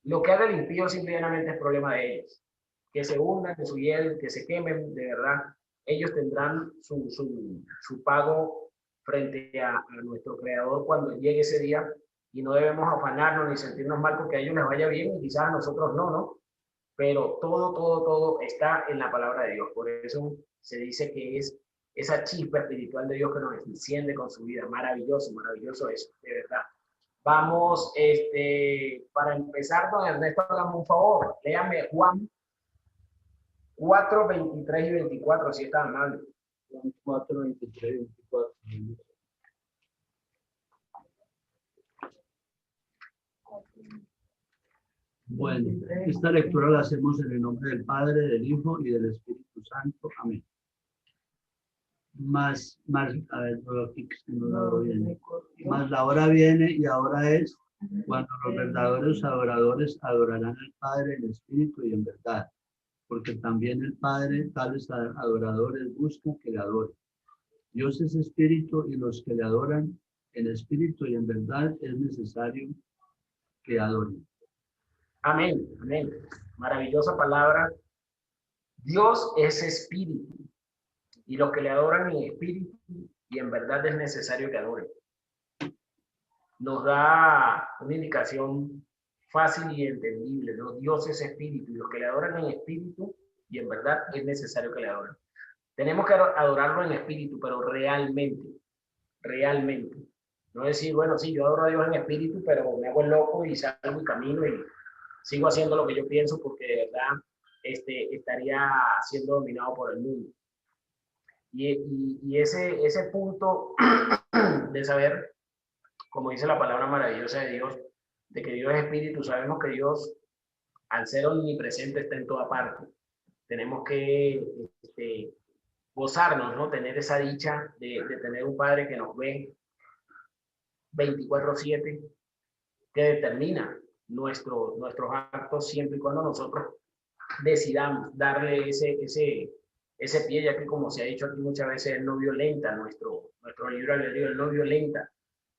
Lo que haga el impío simplemente es problema de ellos. Que se hundan en su hiel, que se quemen, de verdad. Ellos tendrán su pago frente a nuestro Creador cuando llegue ese día, y no debemos afanarnos ni sentirnos mal porque a ellos les vaya bien y quizás a nosotros no, ¿no? Pero todo está en la palabra de Dios. Por eso se dice que es esa chispa espiritual de Dios que nos enciende con su vida. Maravilloso, maravilloso eso, de verdad. Vamos, para empezar, don Ernesto, hágame un favor, léame Juan 4, 23 y 24, si está amable. Juan 4, 23 y 24. Bueno, esta lectura la hacemos en el nombre del Padre, del Hijo y del Espíritu Santo. Amén. A ver, aquí no la veo bien. Mas la hora viene y ahora es cuando los verdaderos adoradores adorarán al Padre en espíritu y en verdad, porque también el Padre tales adoradores busca que le adoren. Dios es espíritu y los que le adoran en espíritu y en verdad es necesario que adoren. Amén, amén. Maravillosa palabra. Dios es espíritu, y los que le adoran en espíritu y en verdad es necesario que adoren. Nos da una indicación fácil y entendible, ¿no? Dios es espíritu, y los que le adoran en espíritu y en verdad es necesario que le adoren. Tenemos que adorarlo en espíritu, pero realmente. No decir, bueno, sí, yo adoro a Dios en espíritu, pero me hago el loco y salgo y camino y sigo haciendo lo que yo pienso porque de verdad estaría siendo dominado por el mundo. Y ese punto de saber, como dice la palabra maravillosa de Dios, de que Dios es espíritu, sabemos que Dios, al ser omnipresente, está en toda parte. Tenemos que gozarnos, ¿no? Tener esa dicha de tener un Padre que nos ve 24/7, que determina nuestros actos siempre y cuando nosotros decidamos darle ese pie, ya que como se ha dicho aquí muchas veces, él no violenta nuestro libre albedrío, él no violenta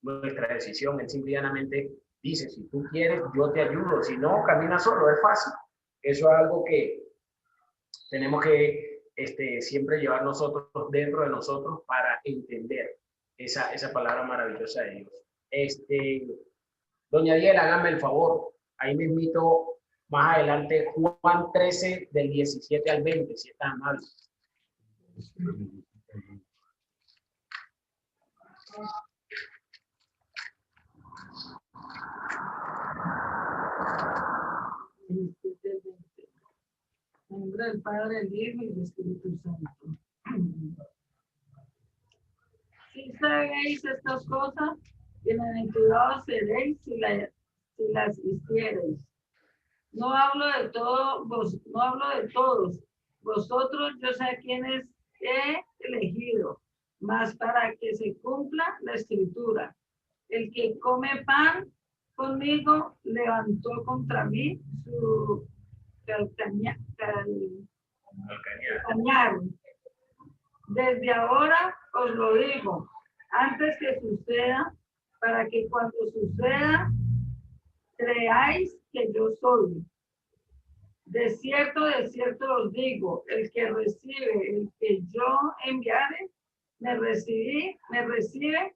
nuestra decisión, él simplemente dice, si tú quieres, yo te ayudo, si no, camina solo, es fácil. Eso es algo que tenemos que siempre llevar nosotros dentro de nosotros para entender esa palabra maravillosa de Dios. Doña Diela, hágame el favor, ahí mismito, más adelante, Juan 13, del 17 al 20, si está amable. En nombre del Padre, del Hijo y del Espíritu Santo. Si sabéis estas cosas, bienaventurados seréis si las hiciereis. No hablo de todos, vosotros, yo sé a quienes he elegido, mas para que se cumpla la escritura. El que come pan conmigo levantó contra mí su calcañar. Desde ahora os lo digo, antes que suceda, para que cuando suceda, creáis que yo soy. De cierto os digo, el que yo enviare, me recibe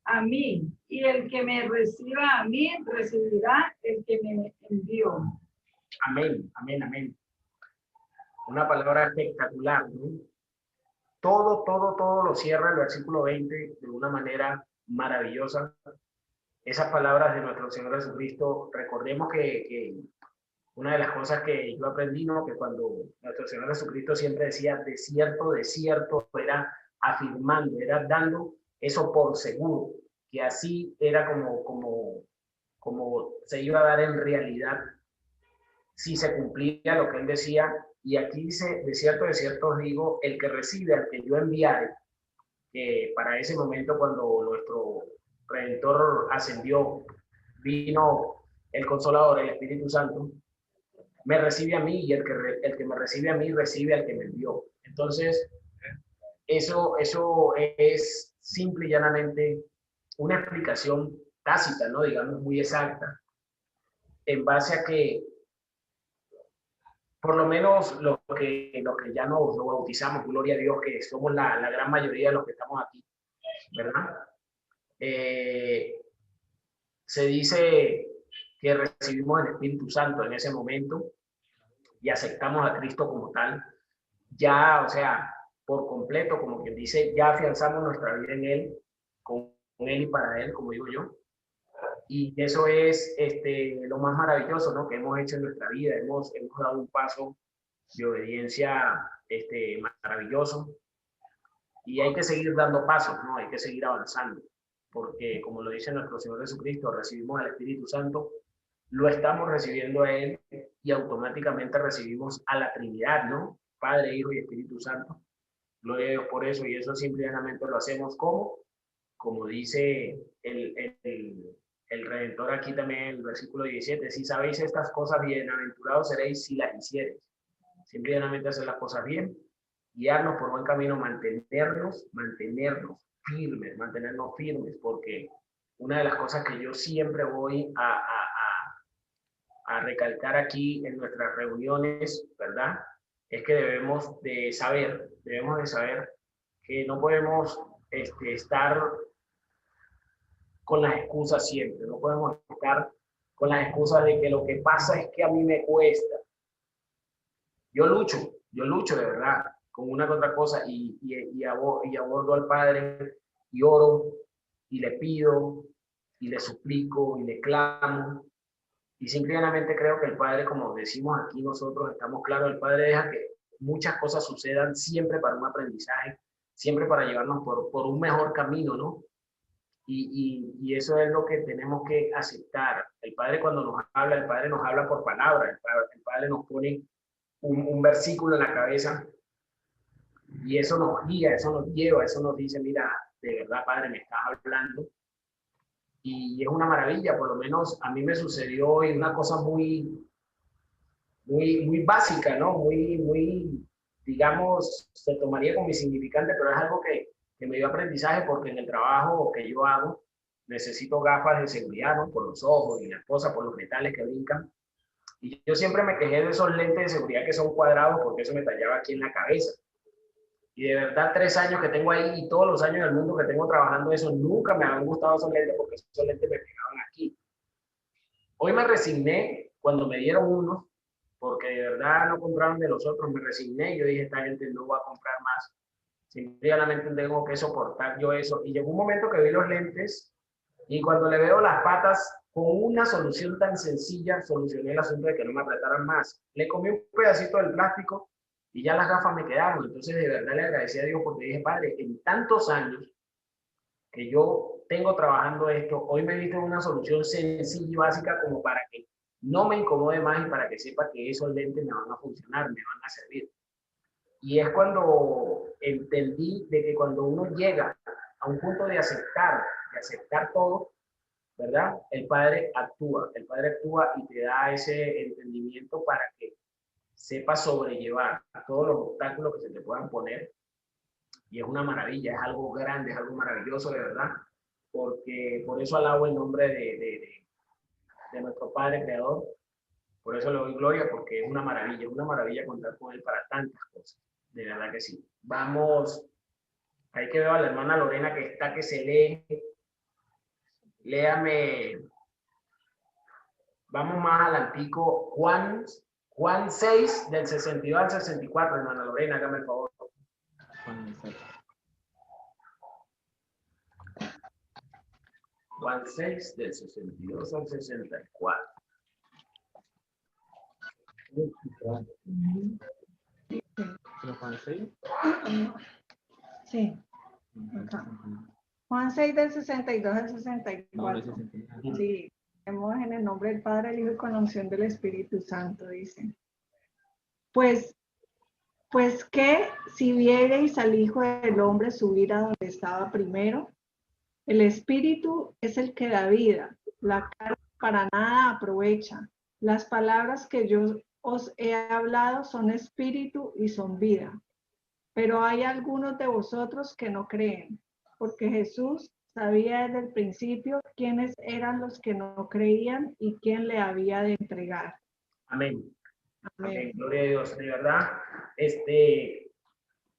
a mí, y el que me reciba a mí, recibirá el que me envió. Amén, amén, amén. Una palabra espectacular, ¿no? Todo lo cierra el versículo 20 de una manera maravillosa. Esas palabras de nuestro Señor Jesucristo, recordemos que una de las cosas que yo aprendí, ¿no? Que cuando nuestro Señor Jesucristo siempre decía de cierto, era afirmando, era dando eso por seguro, que así era como se iba a dar en realidad si se cumplía lo que él decía. Y aquí dice, de cierto os digo, el que recibe al que yo enviare, que para ese momento cuando nuestro Redentor ascendió, vino el Consolador, el Espíritu Santo, me recibe a mí, y el que me recibe a mí recibe al que me envió. Entonces, eso es simple y llanamente una explicación tácita, ¿no? Digamos, muy exacta, en base a que por lo menos los que ya nos bautizamos, gloria a Dios, que somos la gran mayoría de los que estamos aquí, ¿verdad? Se dice que recibimos el Espíritu Santo en ese momento y aceptamos a Cristo como tal, ya, o sea, por completo, como quien dice, ya afianzamos nuestra vida en Él, con Él y para Él, como digo yo. Y eso es lo más maravilloso, ¿no?, que hemos hecho en nuestra vida. Hemos dado un paso de obediencia maravilloso. Y hay que seguir dando pasos, ¿no? Hay que seguir avanzando. Porque, como lo dice nuestro Señor Jesucristo, recibimos al Espíritu Santo, lo estamos recibiendo a Él y automáticamente recibimos a la Trinidad, ¿no? Padre, Hijo y Espíritu Santo. Gloria a Dios por eso. Y eso simplemente lo hacemos como dice el Redentor aquí también en el versículo 17, si sabéis estas cosas, bienaventurados seréis si las hiciereis. Simplemente hacer las cosas bien, guiarnos por buen camino, mantenernos firmes, porque una de las cosas que yo siempre voy a recalcar aquí en nuestras reuniones, ¿verdad?, es que debemos de saber que no podemos estar con las excusas siempre, no podemos estar con las excusas de que lo que pasa es que a mí me cuesta. Yo lucho de verdad con una que otra cosa y abordo al Padre y oro y le pido y le suplico y le clamo y simplemente creo que el Padre, como decimos aquí nosotros, estamos claros, el Padre deja que muchas cosas sucedan siempre para un aprendizaje, siempre para llevarnos por un mejor camino, ¿no? Y eso es lo que tenemos que aceptar. El Padre cuando nos habla, el Padre nos habla por palabra, el Padre nos pone un versículo en la cabeza y eso nos guía, eso nos lleva, eso nos dice, mira, de verdad, Padre, me estás hablando. Y es una maravilla, por lo menos a mí me sucedió hoy una cosa muy básica, ¿no? Digamos, se tomaría como insignificante, pero es algo que me dio aprendizaje porque en el trabajo que yo hago necesito gafas de seguridad, ¿no?, por los ojos y la esposa por los metales que brincan. Y yo siempre me quejé de esos lentes de seguridad que son cuadrados porque eso me tallaba aquí en la cabeza. Y de verdad, 3 años que tengo ahí y todos los años del mundo que tengo trabajando eso, nunca me han gustado esos lentes porque esos lentes me pegaban aquí. Hoy me resigné cuando me dieron unos, porque de verdad no compraron de los otros, me resigné y yo dije, esta gente no va a comprar más. Simplemente tengo que soportar yo eso. Y llegó un momento que vi los lentes y cuando le veo las patas, con una solución tan sencilla, solucioné el asunto de que no me apretaran más. Le comí un pedacito del plástico y ya las gafas me quedaron. Entonces, de verdad le agradecí a Dios porque dije, Padre, en tantos años que yo tengo trabajando esto, hoy me diste una solución sencilla y básica como para que no me incomode más y para que sepa que esos lentes me van a funcionar, me van a servir. Y es cuando entendí de que cuando uno llega a un punto de aceptar todo, ¿verdad? El Padre actúa y te da ese entendimiento para que sepas sobrellevar todos los obstáculos que se te puedan poner. Y es una maravilla, es algo grande, es algo maravilloso, de verdad, porque por eso alabo el nombre de nuestro Padre Creador, por eso le doy gloria, porque es una maravilla contar con Él para tantas cosas, de verdad que sí. Vamos, hay que ver a la hermana Lorena que está, que se lee, léame. Vamos más al antiguo Juan 6, del 62 al 64, hermana Lorena, hágame el favor. Juan 6, del 62 al 64. Juan 6. Sí. Acá. Juan 6 del 62 al 64. Sí. Vemos en el nombre del Padre, el Hijo y con la unción del Espíritu Santo, dice. Pues que si viereis al Hijo del Hombre subir a donde estaba primero, el Espíritu es el que da vida, la carne para nada aprovecha. Las palabras que yo os he hablado son espíritu y son vida. Pero hay algunos de vosotros que no creen, porque Jesús sabía desde el principio quiénes eran los que no creían y quién le había de entregar. Amén. Amén. Amén. Gloria a Dios. De verdad,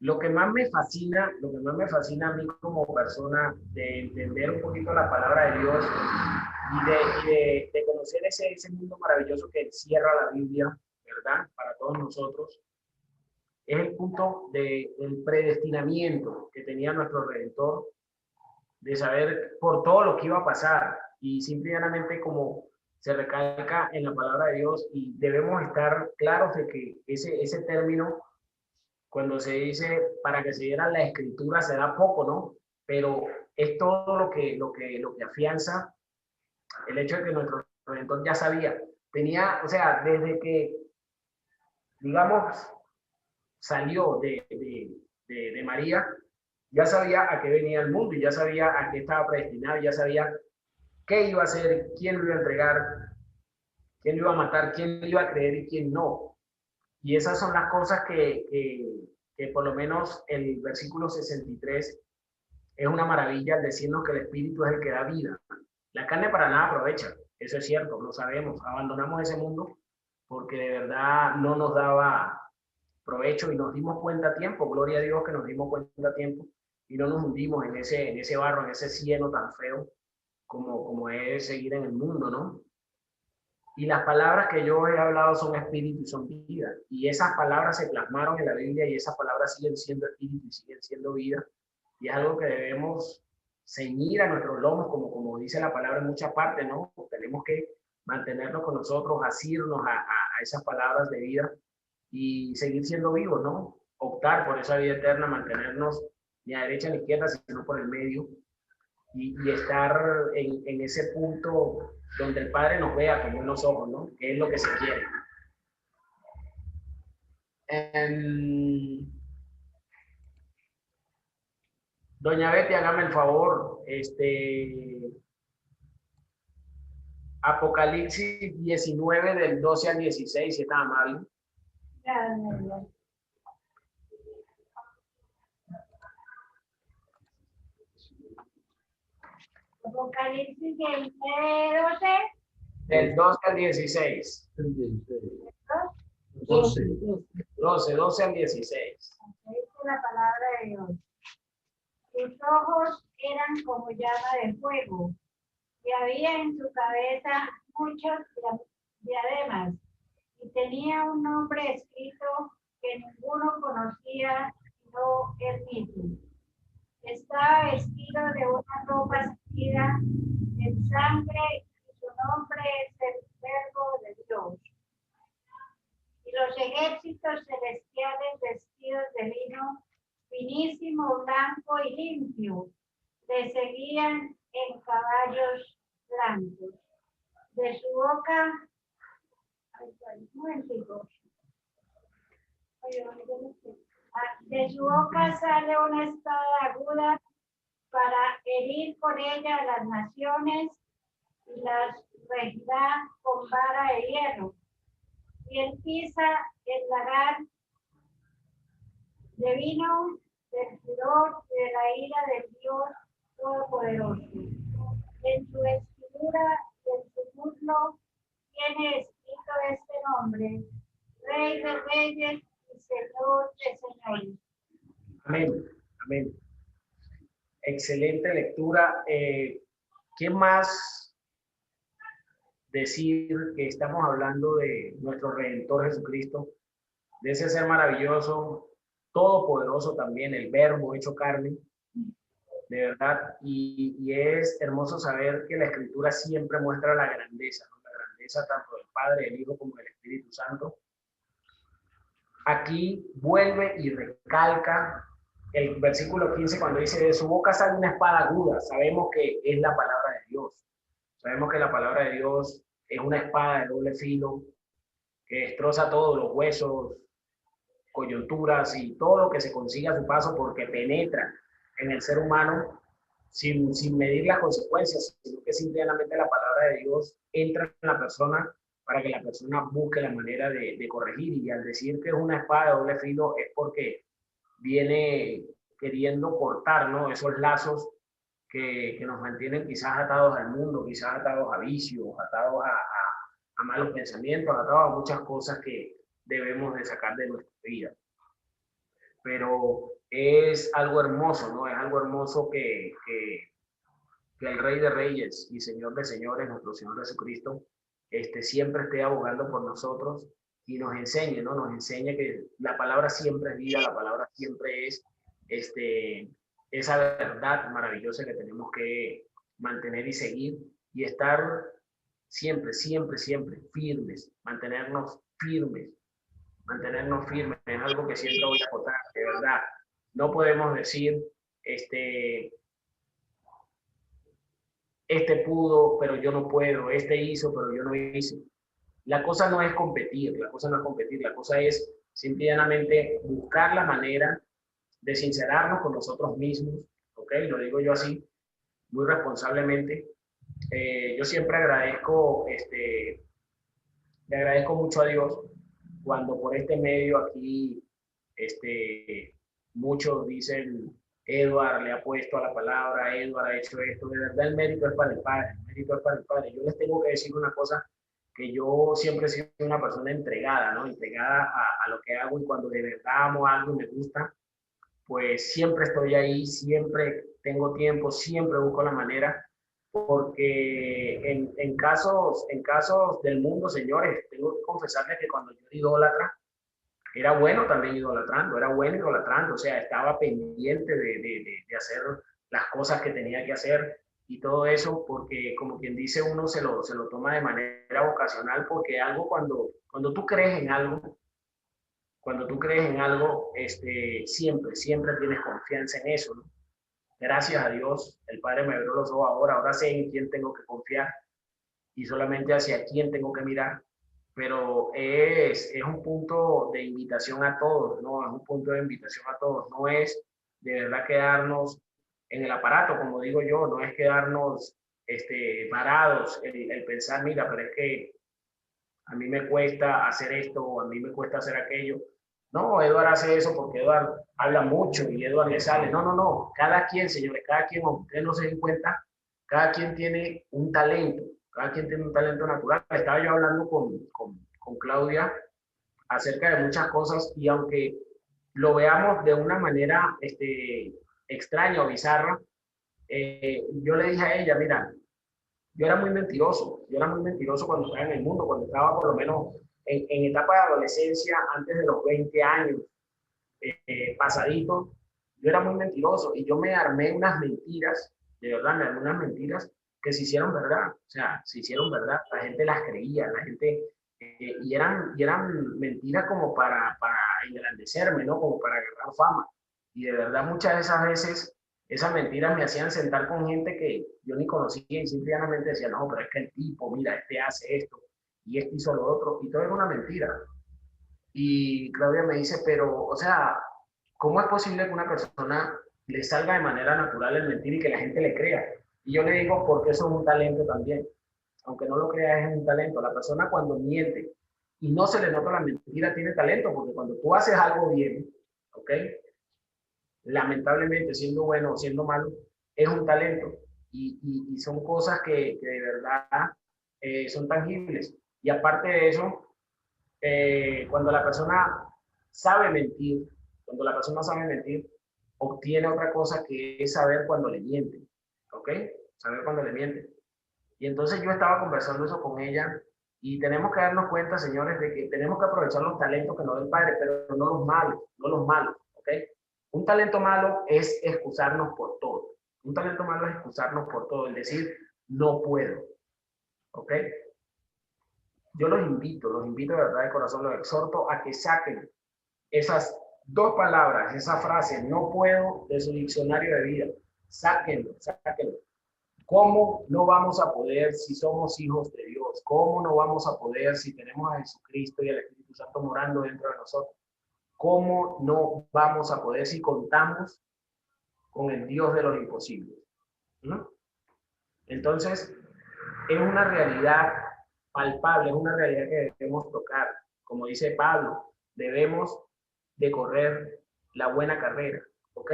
lo que más me fascina a mí como persona de entender un poquito la palabra de Dios y de conocer ese mundo maravilloso que encierra la Biblia, ¿verdad? Para todos nosotros, es el punto del predestinamiento que tenía nuestro Redentor, de saber por todo lo que iba a pasar y simplemente como se recalca en la palabra de Dios y debemos estar claros de que ese término, cuando se dice para que se diera la escritura, se da poco, ¿no? Pero es todo lo que afianza el hecho de que nuestro Redentor ya sabía, tenía, o sea, desde que, digamos, salió de María, ya sabía a qué venía el mundo y ya sabía a qué estaba predestinado, ya sabía qué iba a hacer, quién lo iba a entregar, quién lo iba a matar, quién lo iba a creer y quién no. Y esas son las cosas que por lo menos el versículo 63 es una maravilla al decirnos que el Espíritu es el que da vida. La carne para nada aprovecha, eso es cierto, lo sabemos. Abandonamos ese mundo porque de verdad no nos daba provecho y nos dimos cuenta a tiempo, gloria a Dios que nos dimos cuenta a tiempo y no nos hundimos en ese barro, en ese cieno tan feo como es seguir en el mundo, ¿no? Y las palabras que yo he hablado son espíritu y son vida. Y esas palabras se plasmaron en la Biblia y esas palabras siguen siendo espíritu y siguen siendo vida. Y es algo que debemos ceñir a nuestros lomos, como dice la palabra en muchas partes, ¿no? Tenemos que mantenernos con nosotros, asirnos a esas palabras de vida y seguir siendo vivos, ¿no? Optar por esa vida eterna, mantenernos ni a derecha ni a izquierda, sino por el medio y estar en ese punto donde el Padre nos vea con buenos ojos, ¿no? Que es lo que se quiere. Doña Betty, hágame el favor, Apocalipsis 19 del 12 al 16, si está amable. Apocalipsis 12. Del 12 al 16. 12 al 16. Dice la palabra de Dios. Sus ojos eran como llama de fuego y había en su cabeza muchos diademas y tenía un nombre escrito que ninguno conocía sino él mismo. Estaba vestido de una ropa escondida en sangre y su nombre es el Verbo de Dios. Y los ejércitos celestiales vestidos de lino finísimo, blanco y limpio, le seguían en caballos blancos. De su boca, de su boca sale una espada aguda para herir con ella a las naciones y las regirá con vara de hierro. Y él pisa el lagar de vino del furor de la ira del Dios Todopoderoso. En su vestidura y en su muslo tiene escrito este nombre: Rey de Reyes y Señor de Señores. Amén, amén. Excelente lectura. ¿Qué más decir que estamos hablando de nuestro Redentor Jesucristo, de ese ser maravilloso, todopoderoso también, el Verbo hecho carne, de verdad? Y es hermoso saber que la Escritura siempre muestra la grandeza, ¿no? La grandeza tanto del Padre, del Hijo como del Espíritu Santo. Aquí vuelve y recalca el versículo 15 cuando dice: de su boca sale una espada aguda. Sabemos que es la palabra de Dios. Sabemos que la palabra de Dios es una espada de doble filo que destroza todos los huesos, coyunturas y todo lo que se consiga a su paso, porque penetra en el ser humano sin medir las consecuencias, sino que simplemente la palabra de Dios entra en la persona para que la persona busque la manera de corregir. Y al decir que es una espada de doble filo es porque viene queriendo cortar, ¿no?, esos lazos que nos mantienen quizás atados al mundo, quizás atados a vicios, atados a malos pensamientos, atados a muchas cosas que debemos de sacar de nuestra vida. Pero es algo hermoso, ¿no? Es algo hermoso que el Rey de Reyes y Señor de Señores, nuestro Señor Jesucristo, siempre esté abogando por nosotros y nos enseñe, ¿no? Nos enseñe que la palabra siempre es vida, la palabra siempre es esa verdad maravillosa que tenemos que mantener y seguir y estar siempre, siempre, siempre firmes, mantenernos firmes, es algo que siempre voy a acotar, de verdad. No podemos decir, pudo, pero yo no puedo, hizo, pero yo no hice. La cosa no es competir, la cosa es simplemente buscar la manera de sincerarnos con nosotros mismos, ¿ok? Lo digo yo así, muy responsablemente. Yo siempre le agradezco mucho a Dios cuando por este medio aquí, muchos dicen, Edward le ha puesto a la palabra, Edward ha hecho esto, de verdad el mérito es para el Padre, el mérito es para el Padre. Yo les tengo que decir una cosa, que yo siempre he sido una persona entregada, ¿no? Entregada a lo que hago y cuando de verdad amo algo y me gusta, pues siempre estoy ahí, siempre tengo tiempo, siempre busco la manera, porque en casos del mundo, señores, tengo que confesarles que cuando yo era idólatra, era bueno también idolatrando, era bueno idolatrando, o sea, estaba pendiente de hacer las cosas que tenía que hacer y todo eso, porque como quien dice, uno se lo toma de manera vocacional, porque algo cuando tú crees en algo, siempre, siempre tienes confianza en eso, ¿no? Gracias a Dios, el Padre me abrió los ojos ahora sé en quién tengo que confiar y solamente hacia quién tengo que mirar, pero es un punto de invitación a todos, ¿no? Es un punto de invitación a todos, no es de verdad quedarnos en el aparato, como digo yo, no es quedarnos parados, el pensar, mira, pero es que a mí me cuesta hacer esto o a mí me cuesta hacer aquello. No, Eduardo hace eso porque Eduardo habla mucho y Eduardo le sale. No, no, no. Cada quien, señores, cada quien, aunque ustedes no se den cuenta, cada quien tiene un talento. Cada quien tiene un talento natural. Estaba yo hablando con Claudia acerca de muchas cosas y aunque lo veamos de una manera extraña o bizarra, yo le dije a ella, mira, yo era muy mentiroso cuando estaba en el mundo, cuando estaba por lo menos en etapa de adolescencia, antes de los 20 años, pasadito, yo era muy mentiroso y yo me armé unas mentiras, de verdad, me armé unas mentiras que se hicieron verdad, o sea, se hicieron verdad, la gente las creía, la gente, y eran mentiras como para engrandecerme, ¿no? Como para agarrar fama. Y de verdad muchas de esas veces esas mentiras me hacían sentar con gente que yo ni conocía y simplemente decía, no, pero es que el tipo, mira, hace esto y hizo lo otro, y todo era una mentira. Y Claudia me dice, pero, o sea, ¿cómo es posible que una persona le salga de manera natural el mentir y que la gente le crea? Y yo le digo, porque eso es un talento también. Aunque no lo creas, es un talento. La persona cuando miente y no se le nota la mentira tiene talento, porque cuando tú haces algo bien, ¿ok? Lamentablemente, siendo bueno o siendo malo, es un talento. Y son cosas que de verdad son tangibles. Y aparte de eso, cuando la persona sabe mentir, obtiene otra cosa que es saber cuando le mienten, ¿ok? Saber cuando le mienten. Y entonces yo estaba conversando eso con ella y tenemos que darnos cuenta, señores, de que tenemos que aprovechar los talentos que nos da el Padre, pero no los malos, ¿ok? Un talento malo es excusarnos por todo. Un talento malo es excusarnos por todo, es decir, no puedo, ¿ok? Yo los invito de verdad de corazón, los exhorto a que saquen esas dos palabras, esa frase, no puedo, de su diccionario de vida. Sáquenlo. ¿Cómo no vamos a poder si somos hijos de Dios? ¿Cómo no vamos a poder si tenemos a Jesucristo y al Espíritu Santo morando dentro de nosotros? ¿Cómo no vamos a poder si contamos con el Dios de los imposibles? ¿No? Entonces, es una realidad palpable, es una realidad que debemos tocar. Como dice Pablo, debemos de correr la buena carrera, ¿ok?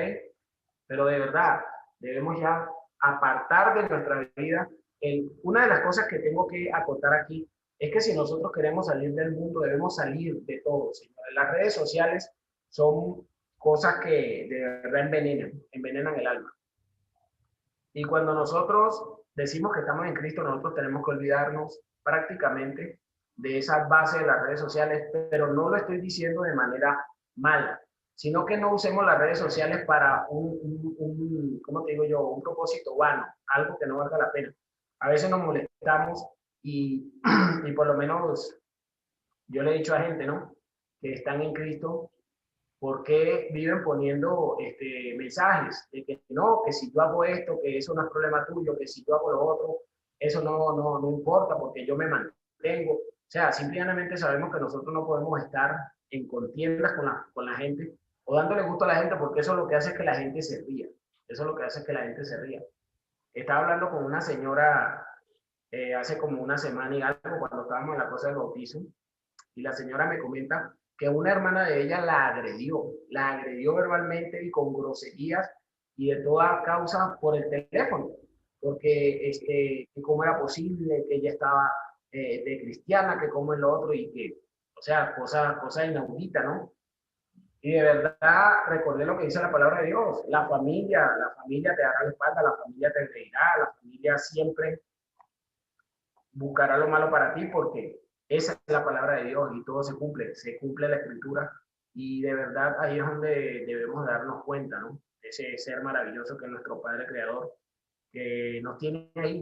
Pero de verdad, debemos ya apartar de nuestra vida. Una de las cosas que tengo que acotar aquí es que si nosotros queremos salir del mundo, debemos salir de todo, señores. Las redes sociales son cosas que de verdad envenenan el alma. Y cuando nosotros decimos que estamos en Cristo, nosotros tenemos que olvidarnos prácticamente de esa base de las redes sociales, pero no lo estoy diciendo de manera mala, sino que no usemos las redes sociales para ¿cómo te digo yo? Un propósito vano, algo que no valga la pena. A veces nos molestamos y por lo menos yo le he dicho a gente, ¿no? Que están en Cristo, ¿por qué viven poniendo mensajes de que no, que si yo hago esto, que eso no es problema tuyo, que si yo hago lo otro, eso no importa porque yo me mantengo? O sea, simplemente sabemos que nosotros no podemos estar en contiendas con la gente o dándole gusto a la gente, porque eso es lo que hace que la gente se ría. Eso es lo que hace que la gente se ría. Estaba hablando con una señora hace como una semana y algo, cuando estábamos en la cosa del bautizo, y la señora me comenta que una hermana de ella la agredió verbalmente y con groserías y de toda causa por el teléfono, porque cómo era posible que ella estaba de cristiana, que cómo es lo otro, y que, o sea, cosa inaudita, ¿no? Y de verdad recordé lo que dice la palabra de Dios: la familia te dará la espalda, la familia te reirá, la familia siempre buscará lo malo para ti, porque esa es la palabra de Dios y todo se cumple la escritura, y de verdad ahí es donde debemos darnos cuenta, ¿no? Ese ser maravilloso que es nuestro Padre Creador, que nos tiene ahí,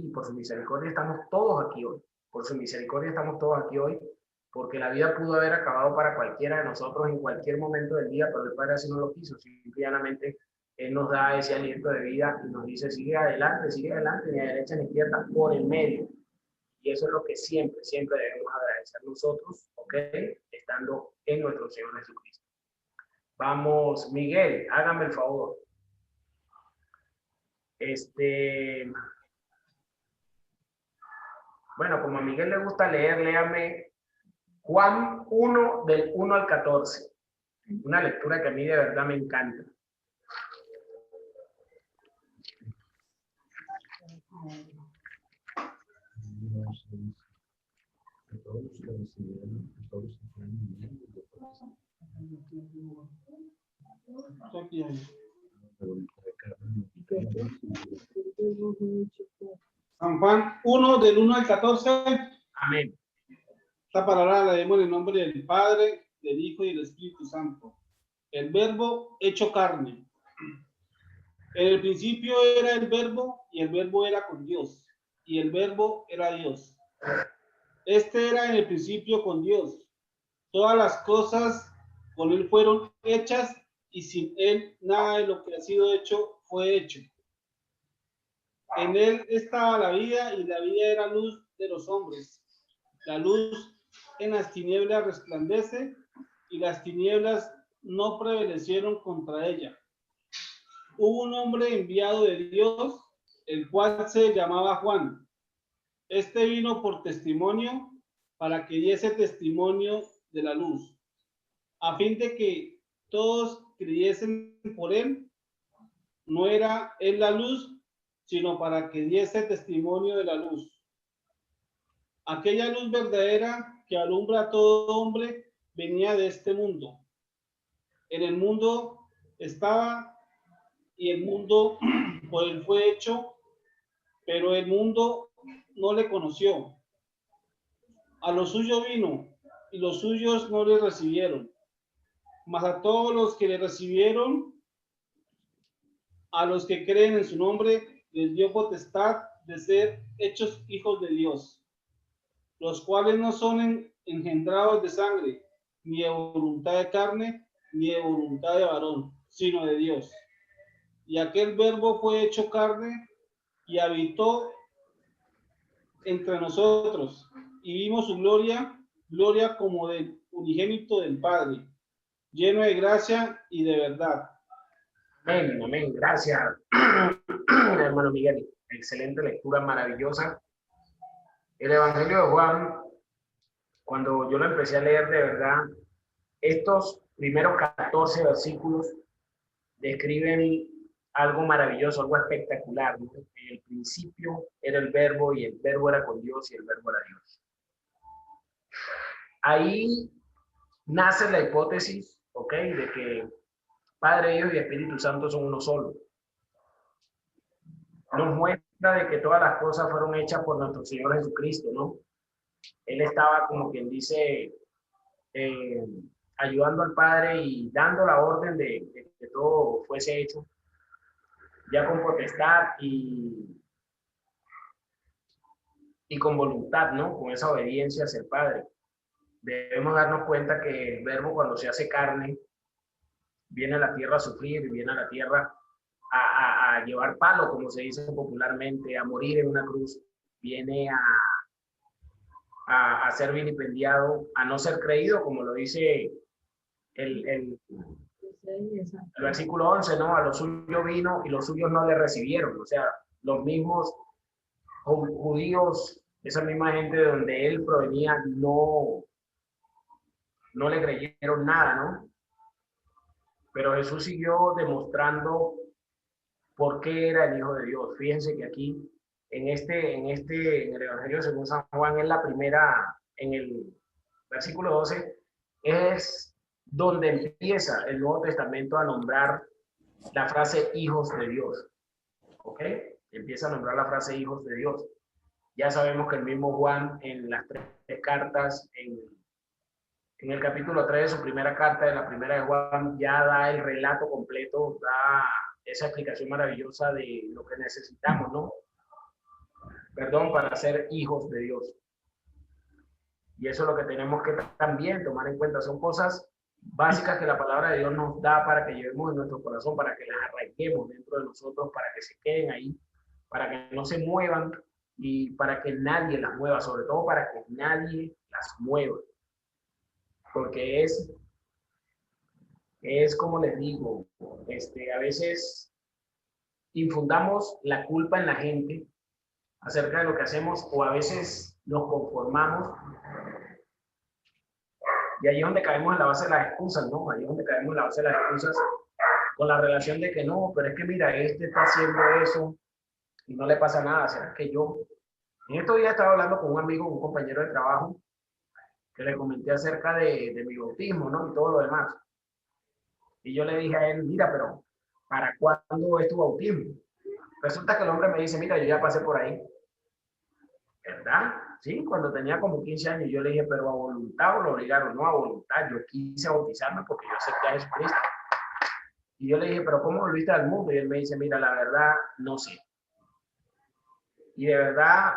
y por su misericordia estamos todos aquí hoy, por su misericordia estamos todos aquí hoy, porque la vida pudo haber acabado para cualquiera de nosotros en cualquier momento del día, pero el Padre así no lo quiso. Simplemente Él nos da ese aliento de vida y nos dice: sigue adelante, ni a derecha ni a izquierda, por el medio. Y eso es lo que siempre debemos agradecer nosotros, ¿ok? Estando en nuestro Señor Jesucristo. Vamos, Miguel, hágame el favor. Bueno, como a Miguel le gusta leer, léame Juan 1, del 1 al 14. Una lectura que a mí de verdad me encanta. San Juan 1, del 1 al 14. Amén. Esta palabra la leemos en el nombre del Padre, del Hijo y del Espíritu Santo. El Verbo hecho carne. En el principio era el Verbo, y el Verbo era con Dios, y el Verbo era Dios. Este era en el principio con Dios. Todas las cosas con Él fueron hechas, y sin Él nada de lo que ha sido hecho fue hecho. En Él estaba la vida, y la vida era luz de los hombres. La luz en las tinieblas resplandece, y las tinieblas no prevalecieron contra ella. Hubo un hombre enviado de Dios, el cual se llamaba Juan. Este vino por testimonio, para que diese testimonio de la luz, a fin de que todos creyesen por él. No era él la luz, sino para que diese testimonio de la luz. Aquella luz verdadera que alumbra a todo hombre venía de este mundo. En el mundo estaba, y el mundo por él fue hecho, pero el mundo no le conoció. A lo suyo vino, y los suyos no le recibieron. Mas a todos los que le recibieron, a los que creen en su nombre, les dio potestad de ser hechos hijos de Dios, los cuales no son engendrados de sangre, ni de voluntad de carne, ni de voluntad de varón, sino de Dios. Y aquel Verbo fue hecho carne y habitó entre nosotros, y vimos su gloria, gloria como del unigénito del Padre, lleno de gracia y de verdad. Amén, amén. Gracias, hermano Miguel. Excelente lectura, maravillosa. El Evangelio de Juan, cuando yo lo empecé a leer, de verdad, estos primeros 14 versículos describen algo maravilloso, algo espectacular, ¿no? En el principio era el verbo y el verbo era con Dios y el verbo era Dios. Ahí nace la hipótesis, ¿ok? De que Padre, Hijo y Espíritu Santo son uno solo. Nos muestra de que todas las cosas fueron hechas por nuestro Señor Jesucristo, ¿no? Él estaba, como quien dice, ayudando al Padre y dando la orden de que todo fuese hecho, ya con potestad y con voluntad, ¿no? Con esa obediencia hacia el Padre. Debemos darnos cuenta que el verbo, cuando se hace carne, viene a la tierra a sufrir, viene a la tierra a llevar palo, como se dice popularmente, a morir en una cruz, viene a ser vilipendiado, a no ser creído, como lo dice el versículo 11, ¿no? A los suyos vino y los suyos no le recibieron. O sea, los mismos judíos, esa misma gente de donde él provenía, no le creyeron nada, ¿no? Pero Jesús siguió demostrando por qué era el Hijo de Dios. Fíjense que aquí, en el Evangelio según San Juan, en la primera, en el versículo 12, es donde empieza el Nuevo Testamento a nombrar la frase hijos de Dios. ¿Ok? Empieza a nombrar la frase hijos de Dios. Ya sabemos que el mismo Juan, en las tres cartas, en el capítulo 3 de su primera carta, de la primera de Juan, ya da el relato completo, da esa explicación maravillosa de lo que necesitamos, ¿no? Perdón, para ser hijos de Dios. Y eso es lo que tenemos que también tomar en cuenta. Son cosas básicas que la palabra de Dios nos da para que llevemos en nuestro corazón, para que las arraiguemos dentro de nosotros, para que se queden ahí, para que no se muevan y para que nadie las mueva, sobre todo para que nadie las mueva. Porque es como les digo, a veces infundamos la culpa en la gente acerca de lo que hacemos, o a veces nos conformamos, y ahí es donde caemos en la base de las excusas, ¿no? Ahí es donde caemos en la base de las excusas, con la relación de que no, pero es que mira, este está haciendo eso y no le pasa nada. ¿Será que yo? En estos días estaba hablando con un amigo, un compañero de trabajo, que le comenté acerca de mi bautismo, ¿no? Y todo lo demás. Y yo le dije a él, mira, pero ¿para cuándo es tu bautismo? Resulta que el hombre me dice, mira, yo ya pasé por ahí. ¿Verdad? Sí, cuando tenía como 15 años, yo le dije, pero ¿a voluntad o lo obligaron? No, a voluntad. Yo quise bautizarme porque yo acepté a Jesucristo. Y yo le dije, pero ¿cómo volviste al mundo? Y él me dice, mira, la verdad, no sé. Y de verdad,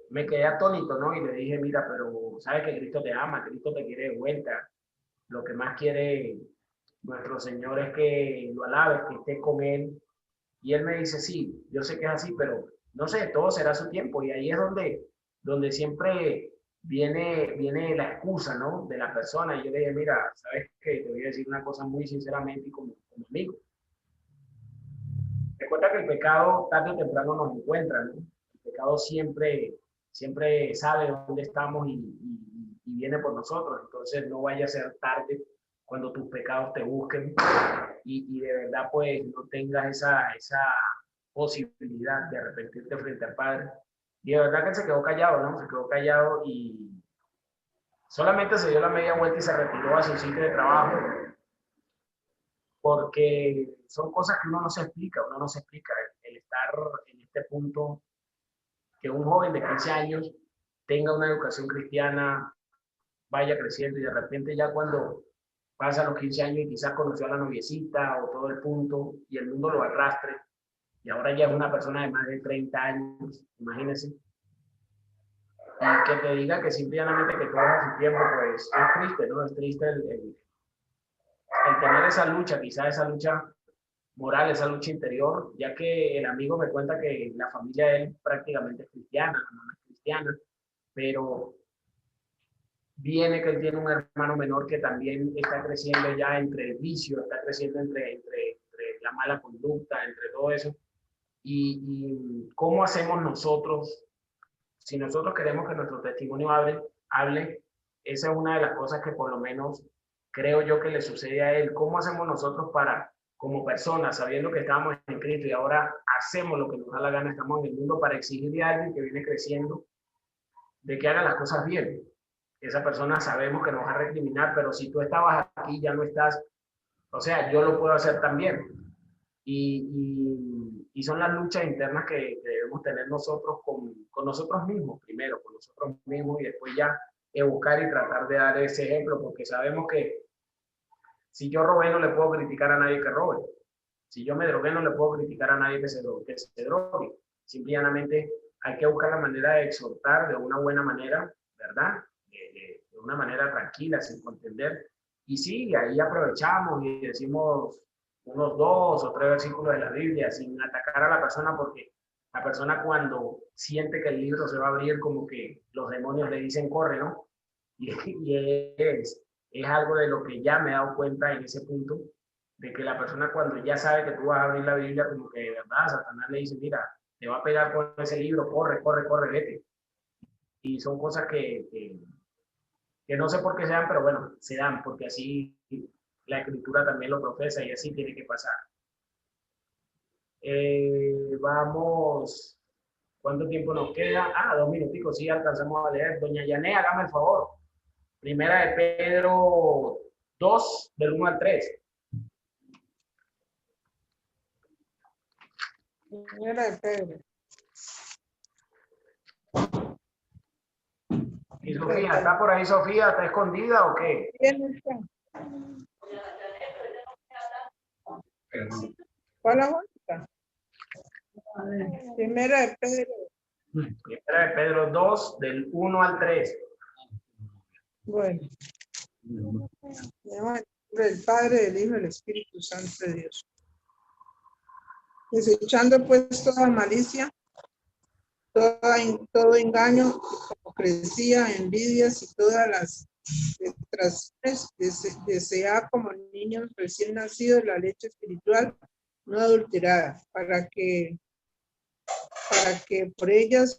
me quedé atónito, ¿no? Y le dije, mira, pero sabes que Cristo te ama, Cristo te quiere de vuelta. Lo que más quiere nuestro Señor es que lo alabes, que estés con Él. Y él me dice, sí, yo sé que es así, pero no sé, todo será su tiempo. Y ahí es donde siempre viene la excusa, ¿no? De la persona. Y yo le dije, mira, sabes que te voy a decir una cosa muy sinceramente y como amigo. Recuerda que el pecado tarde o temprano nos encuentra, ¿no? El pecado siempre sabe dónde estamos y viene por nosotros. Entonces no vaya a ser tarde cuando tus pecados te busquen y de verdad pues no tengas esa posibilidad de arrepentirte frente al Padre. Y de verdad que él se quedó callado, ¿no? Se quedó callado y solamente se dio la media vuelta y se retiró a su sitio de trabajo, porque son cosas que uno no se explica, el estar en este punto, que un joven de 15 años tenga una educación cristiana, vaya creciendo y de repente ya cuando pasa los 15 años y quizás conoció a la noviecita o todo el punto y el mundo lo arrastre y ahora ya es una persona de más de 30 años, imagínense, y que te diga que simplemente que todo a su tiempo, pues es triste, ¿no? Es triste el tener esa lucha, quizás esa lucha moral, esa lucha interior, ya que el amigo me cuenta que la familia de él prácticamente es cristiana, la mamá es cristiana, pero viene que él tiene un hermano menor que también está creciendo ya entre el vicio, está creciendo entre la mala conducta, entre todo eso. Y ¿cómo hacemos nosotros? Si nosotros queremos que nuestro testimonio hable, esa es una de las cosas que por lo menos creo yo que le sucede a él. ¿Cómo hacemos nosotros para como personas, sabiendo que estábamos en Cristo y ahora hacemos lo que nos da la gana, estamos en el mundo para exigirle a alguien que viene creciendo de que haga las cosas bien. Esa persona sabemos que nos va a recriminar, pero si tú estabas aquí, ya no estás, o sea, yo lo puedo hacer también. Y son las luchas internas que debemos tener nosotros con nosotros mismos, primero, con nosotros mismos y después ya buscar y tratar de dar ese ejemplo, porque sabemos que si yo robé no le puedo criticar a nadie que robe. Si yo me drogué no le puedo criticar a nadie que se drogue. Simplemente hay que buscar la manera de exhortar de una buena manera, ¿verdad? De una manera tranquila, sin contender. Y sí, ahí aprovechamos y decimos unos 2 o 3 versículos de la Biblia sin atacar a la persona, porque la persona cuando siente que el libro se va a abrir, como que los demonios le dicen corre, ¿no? Y es algo de lo que ya me he dado cuenta en ese punto, de que la persona cuando ya sabe que tú vas a abrir la Biblia, como que de verdad Satanás le dice, mira, te va a pegar con ese libro, corre, corre, corre, vete. Y son cosas que no sé por qué se dan, pero bueno, se dan, porque así la Escritura también lo profesa y así tiene que pasar. Vamos, ¿cuánto tiempo nos queda? 2 minuticos, sí, alcanzamos a leer. Doña Yané, hágame el favor. Primera de Pedro 2, del 1 al 3. Primera de Pedro. ¿Y Sofía? ¿Está por ahí Sofía? ¿Está escondida o qué? ¿Quién está? ¿Cuál la vuelta? Primera de Pedro. Primera de Pedro 2, del 1 al 3. Bueno. El Padre, del Hijo y del Espíritu Santo de Dios. Desechando pues toda malicia, todo engaño, hipocresía, envidias y todas las detracciones, desea como niños recién nacidos la leche espiritual no adulterada, para que por ellas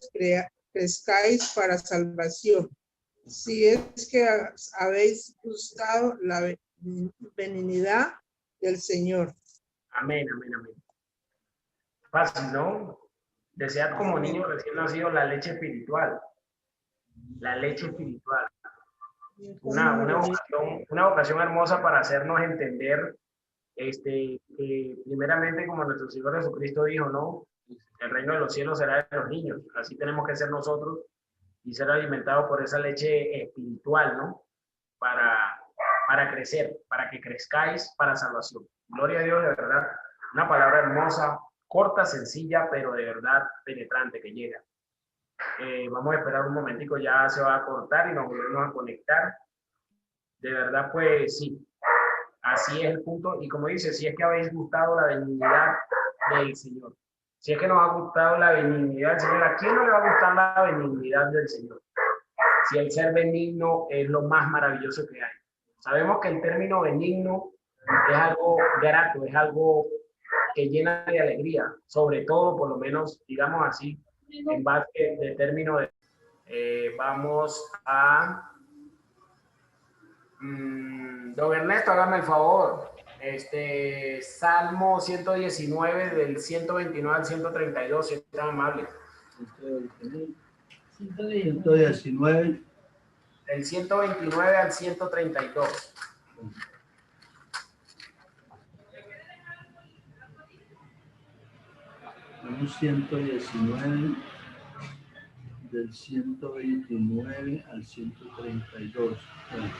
crezcáis para salvación. Si es que habéis gustado la benignidad del Señor. Amén, amén, amén. Fácil, ¿no? Desead como niños recién nacidos la leche espiritual. La leche espiritual. Una vocación hermosa para hacernos entender que primeramente, como nuestro Señor Jesucristo dijo, ¿no? El reino de los cielos será de los niños. Así tenemos que ser nosotros y ser alimentados por esa leche espiritual, ¿no? Para crecer, para que crezcáis para salvación. Gloria a Dios, de verdad. Una palabra hermosa, corta, sencilla, pero de verdad penetrante que llega. Vamos a esperar un momentico, ya se va a cortar y nos volvemos a conectar. De verdad, pues sí, así es el punto. Y como dice, si es que habéis gustado la benignidad del Señor, si es que nos ha gustado la benignidad del Señor, ¿a quién no le va a gustar la benignidad del Señor? Si el ser benigno es lo más maravilloso que hay. Sabemos que el término benigno es algo grato, es algo que llena de alegría, sobre todo, por lo menos, digamos así, en base de término de... vamos a... don Ernesto, hágame el favor. Salmo 119 del 129 al 132, si es tan amable. 119. Del 129 al 132. Vamos 119, del 129 al 132. Bueno.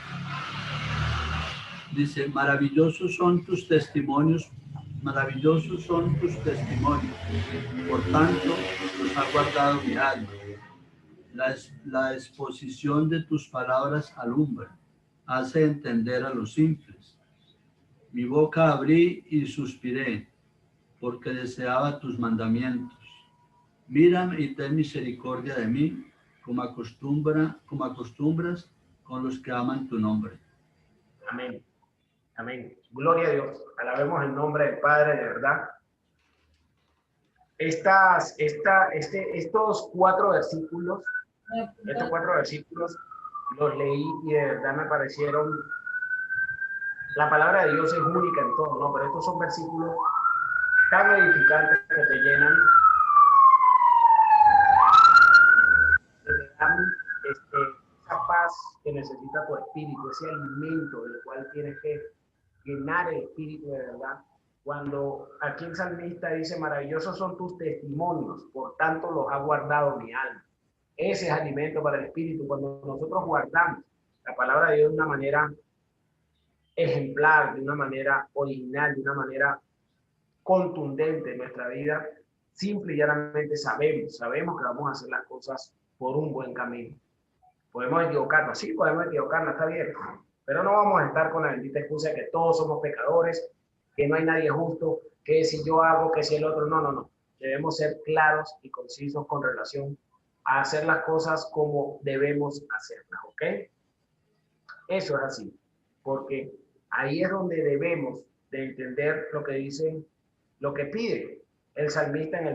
Dice, maravillosos son tus testimonios, maravillosos son tus testimonios. Por tanto, los ha guardado mi alma. La exposición de tus palabras alumbra, hace entender a los simples. Mi boca abrí y suspiré, porque deseaba tus mandamientos. Mírame y ten misericordia de mí, como acostumbras con los que aman tu nombre. Amén. Amén. Gloria a Dios. Alabemos el nombre del Padre, de verdad. Estos 4 versículos, los leí y de verdad me parecieron la palabra de Dios es única en todo, ¿no? Pero estos son versículos tan edificantes que te llenan, que te dan esa paz que necesita tu espíritu, ese alimento del cual tienes que llenar el espíritu de verdad. Cuando aquí el salmista dice, maravillosos son tus testimonios, por tanto los ha guardado mi alma. Ese es alimento para el espíritu. Cuando nosotros guardamos la palabra de Dios de una manera ejemplar, de una manera original, de una manera contundente en nuestra vida, simple y llanamente sabemos que vamos a hacer las cosas por un buen camino. Podemos equivocarnos, sí, podemos equivocarnos, está bien, pero no vamos a estar con la bendita excusa de que todos somos pecadores, que no hay nadie justo, que si yo hago, que si el otro, no. Debemos ser claros y concisos con relación a hacer las cosas como debemos hacerlas, ¿ok? Eso es así, porque ahí es donde debemos de entender lo que dice, lo que pide el salmista en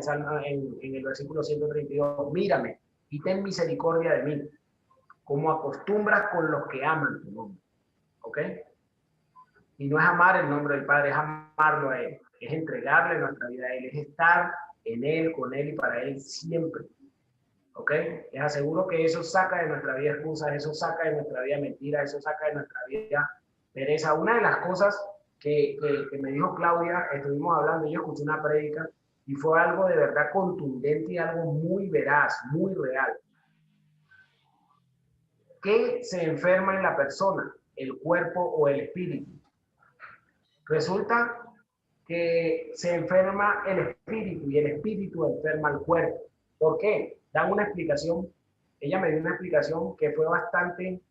el versículo 132, mírame y ten misericordia de mí, como acostumbras con los que aman tu nombre, ¿ok? Y no es amar el nombre del Padre, es amarlo a Él, es entregarle nuestra vida a Él, es estar en Él, con Él y para Él siempre, ¿ok? Les aseguro que eso saca de nuestra vida excusas, eso saca de nuestra vida mentiras, eso saca de nuestra vida pereza. Una de las cosas que me dijo Claudia, estuvimos hablando, yo escuché una prédica y fue algo de verdad contundente y algo muy veraz, muy real. ¿Qué se enferma en la persona? ¿El cuerpo o el espíritu? Resulta que se enferma el espíritu y el espíritu enferma el cuerpo. ¿Por qué? Dan una explicación, ella me dio una explicación que fue bastante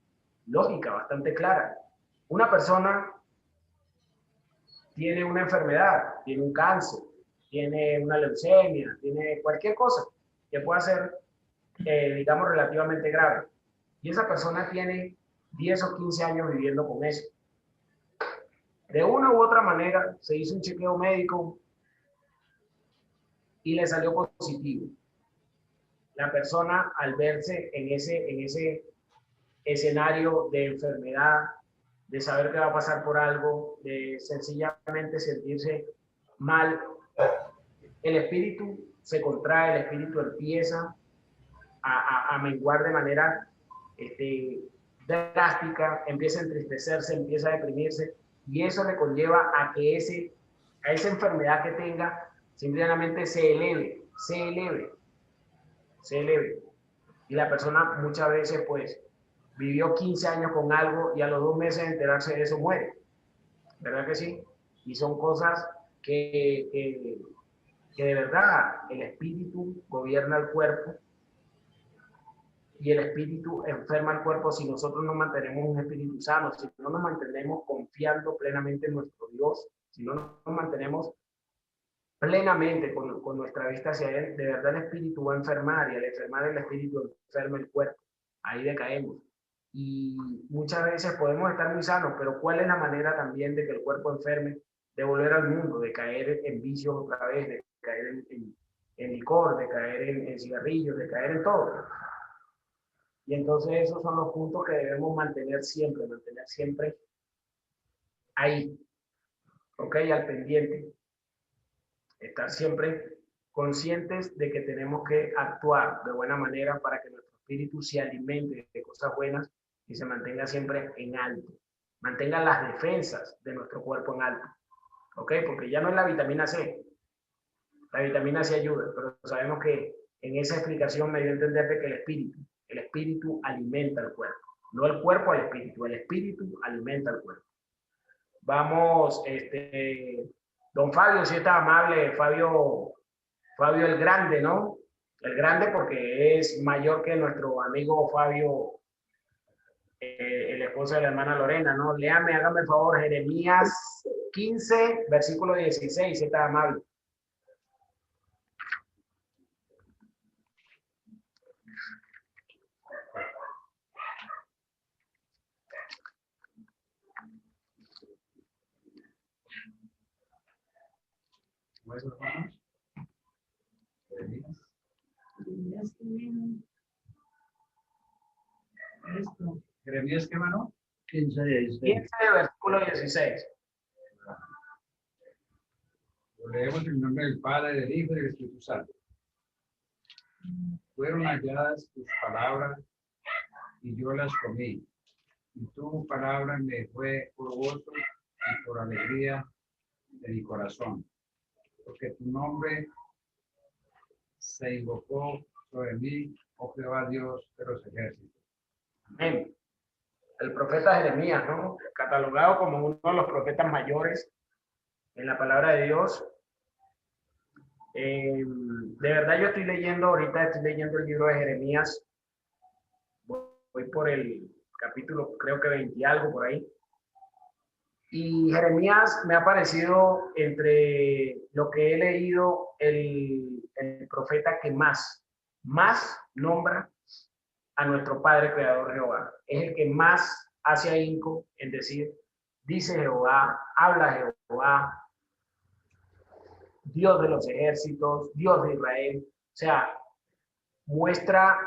lógica, bastante clara. Una persona tiene una enfermedad, tiene un cáncer, tiene una leucemia, tiene cualquier cosa que pueda ser, digamos, relativamente grave. Y esa persona tiene 10 o 15 años viviendo con eso. De una u otra manera se hizo un chequeo médico y le salió positivo. La persona, al verse en ese escenario de enfermedad, de saber que va a pasar por algo, de sencillamente sentirse mal, el espíritu se contrae, el espíritu empieza a menguar de manera drástica, empieza a entristecerse, empieza a deprimirse, y eso le conlleva a que a esa enfermedad que tenga simplemente se eleve. Y la persona muchas veces pues vivió 15 años con algo y a los 2 meses de enterarse de eso muere. ¿Verdad que sí? Y son cosas que de verdad el espíritu gobierna el cuerpo y el espíritu enferma el cuerpo si nosotros no mantenemos un espíritu sano, si no nos mantenemos confiando plenamente en nuestro Dios, si no nos mantenemos plenamente con nuestra vista hacia Él, de verdad el espíritu va a enfermar y al enfermar el espíritu enferma el cuerpo. Ahí decaemos. Y muchas veces podemos estar muy sanos, pero ¿cuál es la manera también de que el cuerpo enferme? De volver al mundo, de caer en vicios otra vez, de caer en licor, de caer en cigarrillos, de caer en todo. Y entonces esos son los puntos que debemos mantener siempre ahí, ¿ok? Al pendiente. Estar siempre conscientes de que tenemos que actuar de buena manera para que nuestro espíritu se alimente de cosas buenas y se mantenga siempre en alto. Mantenga las defensas de nuestro cuerpo en alto, ¿ok? Porque ya no es la vitamina C. La vitamina C ayuda, pero sabemos que en esa explicación me dio a entender de que el espíritu alimenta el cuerpo. No el cuerpo al espíritu, el espíritu alimenta el cuerpo. Vamos, don Fabio, si está amable, Fabio el Grande, ¿no? El Grande porque es mayor que nuestro amigo Fabio, el esposo de la hermana Lorena, ¿no? Léame, hágame el favor, Jeremías 15, versículo 16, si está amable. ¿Jeremías qué, mano? 15 y 16. 15, versículo 16. Lo leemos en el nombre del Padre, del Hijo y del Espíritu Santo. Fueron halladas tus palabras y yo las comí. Y tu palabra me fue por gozo y por alegría de mi corazón. Porque tu nombre se invocó sobre mí, oh Jehová Dios de los ejércitos. Amén. El profeta Jeremías, ¿no? Catalogado como uno de los profetas mayores en la palabra de Dios. De verdad yo estoy leyendo el libro de Jeremías. Voy por el capítulo, creo que 20 y algo por ahí. Y Jeremías me ha parecido, entre lo que he leído, el profeta que más nombra a nuestro Padre Creador Jehová. Es el que más hace ahínco en decir, dice Jehová, habla Jehová, Dios de los ejércitos, Dios de Israel. O sea, muestra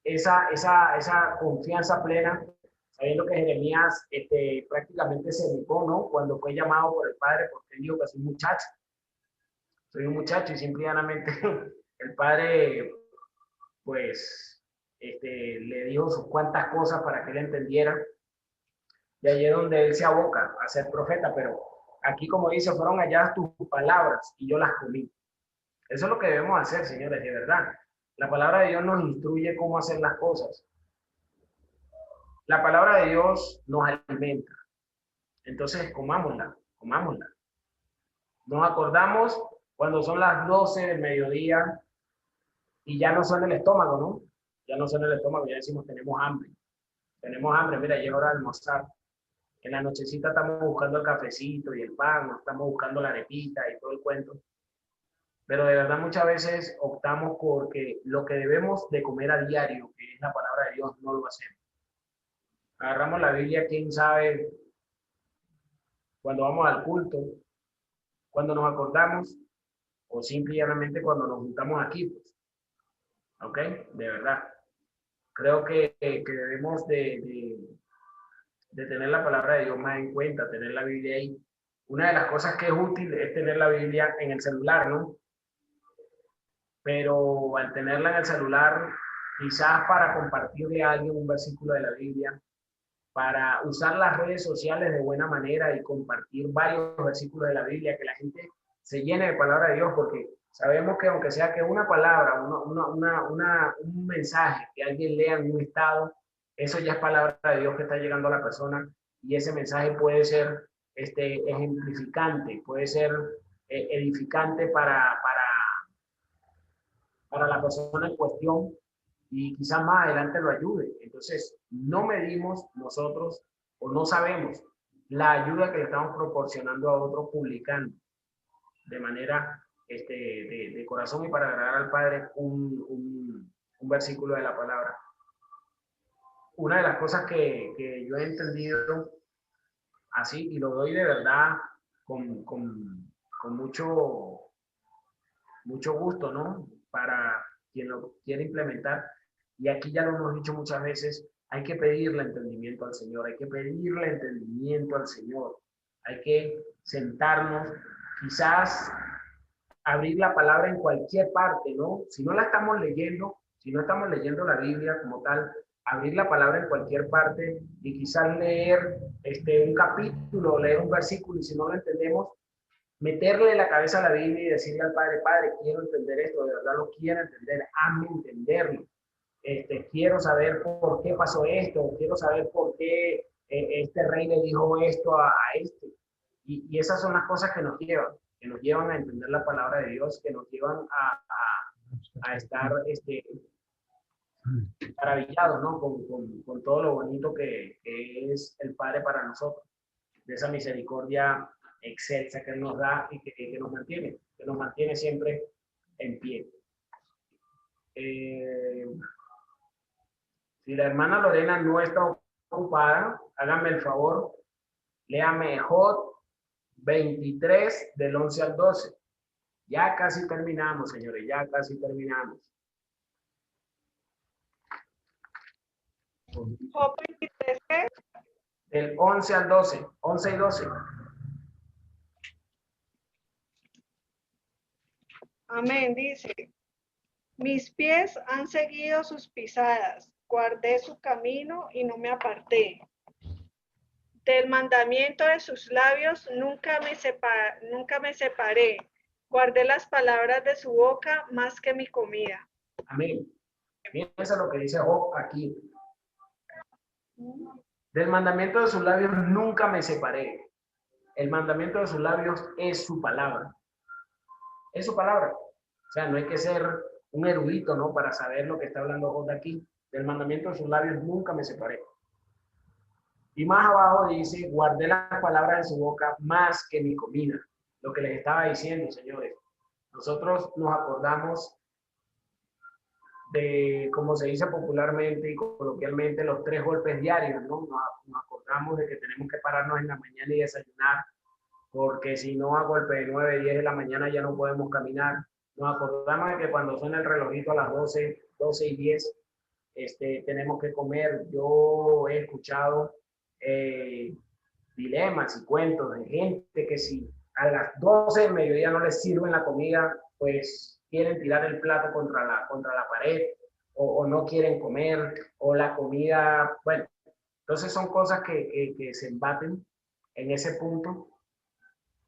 esa confianza plena, sabiendo que Jeremías prácticamente se negó, ¿no? Cuando fue llamado por el Padre, porque él dijo que soy un muchacho, y simplemente el Padre, pues, le dijo sus cuantas cosas para que él entendiera. Y allí es donde él se aboca a ser profeta, pero aquí, como dice, fueron halladas tus palabras y yo las comí. Eso es lo que debemos hacer, señores, de verdad. La palabra de Dios nos instruye cómo hacer las cosas. La palabra de Dios nos alimenta. Entonces, comámosla. Nos acordamos cuando son las 12 del mediodía y ya no suena el estómago, ¿no? Ya no suena el estómago, ya decimos, tenemos hambre. Mira, ya es hora de almorzar. En la nochecita estamos buscando el cafecito y el pan, estamos buscando la arepita y todo el cuento. Pero de verdad muchas veces optamos porque lo que debemos de comer a diario, que es la palabra de Dios, no lo hacemos. Agarramos la Biblia, quién sabe, cuando vamos al culto, cuando nos acordamos, o simplemente cuando nos juntamos aquí, pues. ¿Ok? De verdad. Creo que debemos de tener la palabra de Dios más en cuenta, tener la Biblia ahí. Una de las cosas que es útil es tener la Biblia en el celular, ¿no? Pero al tenerla en el celular, quizás para compartirle a alguien un versículo de la Biblia, para usar las redes sociales de buena manera y compartir varios versículos de la Biblia, que la gente se llene de palabra de Dios, porque sabemos que aunque sea que una palabra, un mensaje que alguien lea en un estado, eso ya es palabra de Dios que está llegando a la persona, y ese mensaje puede ser ejemplificante, puede ser edificante para la persona en cuestión, y quizás más adelante lo ayude. Entonces, no medimos nosotros o no sabemos la ayuda que le estamos proporcionando a otro publicando de manera de corazón y para agradar al Padre un versículo de la palabra. Una de las cosas que yo he entendido así, y lo doy de verdad con mucho gusto, ¿no? Para quien lo quiere implementar. Y aquí ya lo hemos dicho muchas veces, hay que pedirle entendimiento al Señor, hay que sentarnos, quizás abrir la palabra en cualquier parte, ¿no? Si no estamos leyendo la Biblia como tal, abrir la palabra en cualquier parte y quizás leer un capítulo, leer un versículo, y si no lo entendemos, meterle la cabeza a la Biblia y decirle al Padre, quiero entender esto, de verdad lo quiero entender, hazme entenderlo. Quiero saber por qué pasó esto, quiero saber por qué este rey le dijo esto a este. Y esas son las cosas que nos llevan a entender la palabra de Dios, que nos llevan a estar maravillados, ¿no? Con todo lo bonito que es el Padre para nosotros, de esa misericordia excelsa que Él nos da y que nos mantiene siempre en pie. Si la hermana Lorena no está ocupada, háganme el favor, léame Job 23 del 11 al 12. Ya casi terminamos, señores, ya casi terminamos. Job 23, ¿qué? Del 11 al 12, 11 y 12. Amén, dice. Mis pies han seguido sus pisadas, guardé su camino y no me aparté. Del mandamiento de sus labios nunca me separé. Guardé las palabras de su boca más que mi comida. Amén. Piensa lo que dice Job aquí. Del mandamiento de sus labios nunca me separé. El mandamiento de sus labios es su palabra. Es su palabra. O sea, no hay que ser un erudito, ¿no? Para saber lo que está hablando Job de aquí. Del mandamiento de sus labios nunca me separé. Y más abajo dice, guardé las palabras de su boca más que mi comida. Lo que les estaba diciendo, señores. Nosotros nos acordamos de, como se dice popularmente y coloquialmente, los 3 golpes diarios, ¿no? Nos acordamos de que tenemos que pararnos en la mañana y desayunar, porque si no, a golpe de 9, 10 de la mañana ya no podemos caminar. Nos acordamos de que cuando suena el relojito a las 12, 12 y 10, tenemos que comer. Yo he escuchado dilemas y cuentos de gente que si a las 12 del mediodía no les sirven la comida, pues quieren tirar el plato contra la pared, o no quieren comer, o la comida, bueno, entonces son cosas que se embaten en ese punto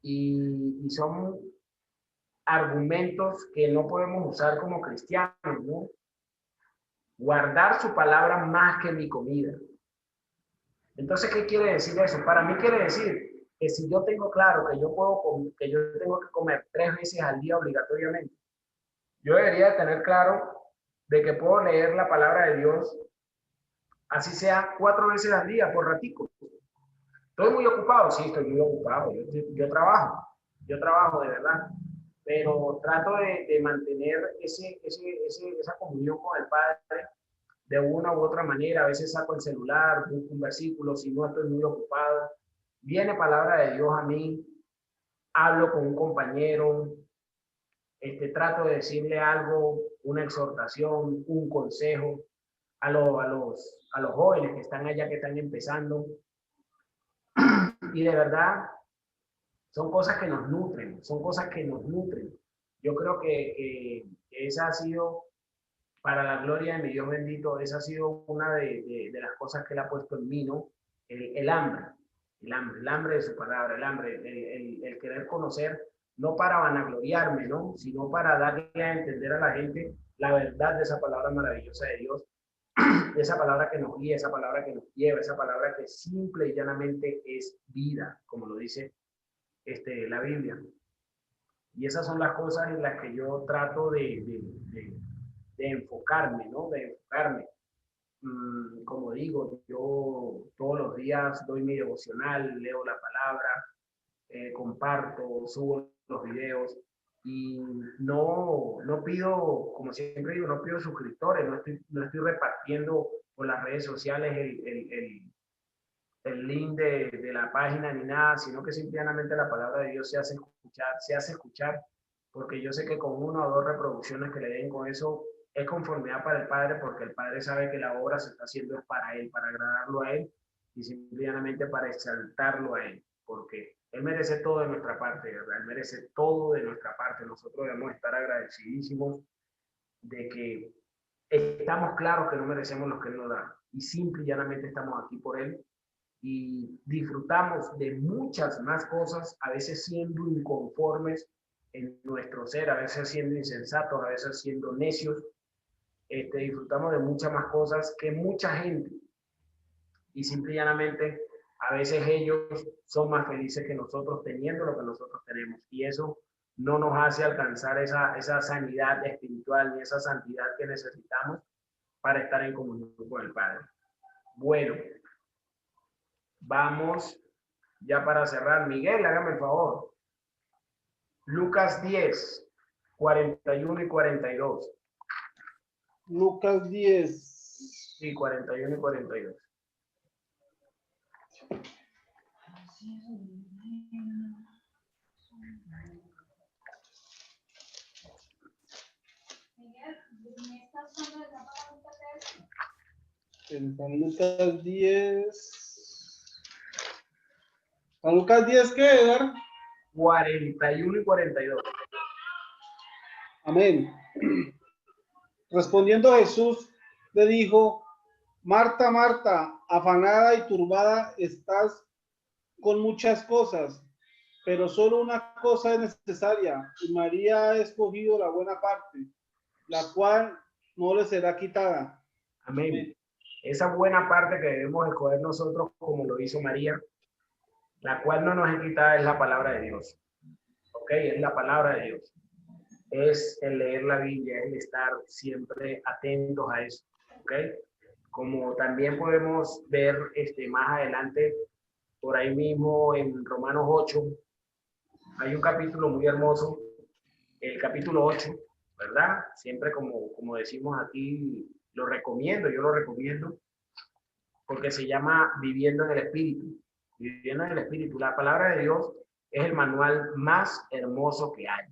y son argumentos que no podemos usar como cristianos, ¿no? Guardar su palabra más que mi comida. Entonces, ¿qué quiere decir eso? Para mí quiere decir que si yo tengo claro que yo tengo que comer 3 veces al día obligatoriamente, yo debería tener claro de que puedo leer la palabra de Dios, así sea 4 veces al día, por ratico. Estoy muy ocupado, sí, estoy muy ocupado. Yo trabajo de verdad, pero trato de mantener esa comunión con el Padre de una u otra manera. A veces saco el celular, busco un versículo, si no estoy muy ocupado. Viene palabra de Dios a mí, hablo con un compañero, trato de decirle algo, una exhortación, un consejo a los jóvenes que están allá, que están empezando. Y de verdad, son cosas que nos nutren, son cosas que nos nutren. Yo creo que esa ha sido, para la gloria de mi Dios bendito, esa ha sido una de las cosas que Él ha puesto en mí, ¿no? El hambre, el hambre de su palabra, el hambre, el querer conocer, no para vanagloriarme, ¿no? Sino para darle a entender a la gente la verdad de esa palabra maravillosa de Dios, de esa palabra que nos guía, esa palabra que nos lleva, esa palabra que simple y llanamente es vida, como lo dice la Biblia. Y esas son las cosas en las que yo trato de enfocarme, ¿no? De enfocarme. Como digo, yo todos los días doy mi devocional, leo la palabra, comparto, subo los videos y no pido, como siempre digo, no pido suscriptores, no estoy repartiendo por las redes sociales el link de la página ni nada, sino que simplemente la palabra de Dios se hace escuchar, porque yo sé que con 1 o 2 reproducciones que le den con eso es conformidad para el Padre, porque el Padre sabe que la obra se está haciendo para Él, para agradarlo a Él y simplemente para exaltarlo a Él, porque Él merece todo de nuestra parte, ¿verdad? Él merece todo de nuestra parte. Nosotros debemos estar agradecidísimos de que estamos claros que no merecemos lo que Él nos da y simple y llanamente estamos aquí por Él y disfrutamos de muchas más cosas, a veces siendo inconformes en nuestro ser, a veces siendo insensatos, a veces siendo necios. Disfrutamos de muchas más cosas que mucha gente y simple y llanamente a veces ellos son más felices que nosotros teniendo lo que nosotros tenemos, y eso no nos hace alcanzar esa sanidad espiritual ni esa santidad que necesitamos para estar en comunión con el Padre. Bueno, vamos ya para cerrar. Miguel, hágame el favor. Lucas 10, 41 y 42. Lucas 10. Sí, 41 y 42. En San Lucas 10. San Lucas 10, ¿qué, Edgar? 41 y 42. Amén. Respondiendo Jesús, le dijo, Marta, Marta, afanada y turbada estás con muchas cosas, pero solo una cosa es necesaria, y María ha escogido la buena parte, la cual no le será quitada. Amén. Esa buena parte que debemos escoger nosotros, como lo hizo María, la cual no nos es quitada, es la palabra de Dios. ¿Ok? Es la palabra de Dios. Es el leer la Biblia, es el estar siempre atentos a eso. ¿Ok? Como también podemos ver más adelante, por ahí mismo en Romanos 8, hay un capítulo muy hermoso, el capítulo 8, ¿verdad? Siempre como decimos aquí, lo recomiendo, yo lo recomiendo, porque se llama Viviendo en el Espíritu. Viviendo en el Espíritu. La palabra de Dios es el manual más hermoso que hay.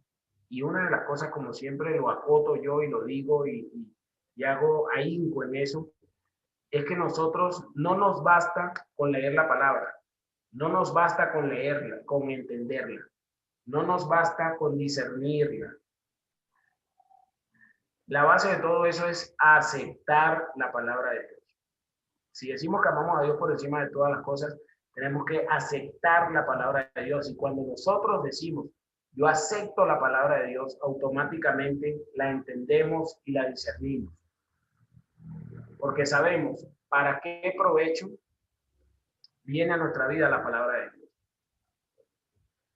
Y una de las cosas, como siempre lo acoto yo y lo digo y hago ahínco en eso, es que nosotros no nos basta con leer la palabra, no nos basta con leerla, con entenderla, no nos basta con discernirla. La base de todo eso es aceptar la palabra de Dios. Si decimos que amamos a Dios por encima de todas las cosas, tenemos que aceptar la palabra de Dios. Y cuando nosotros decimos, yo acepto la palabra de Dios, automáticamente la entendemos y la discernimos. Porque sabemos para qué provecho viene a nuestra vida la palabra de Dios.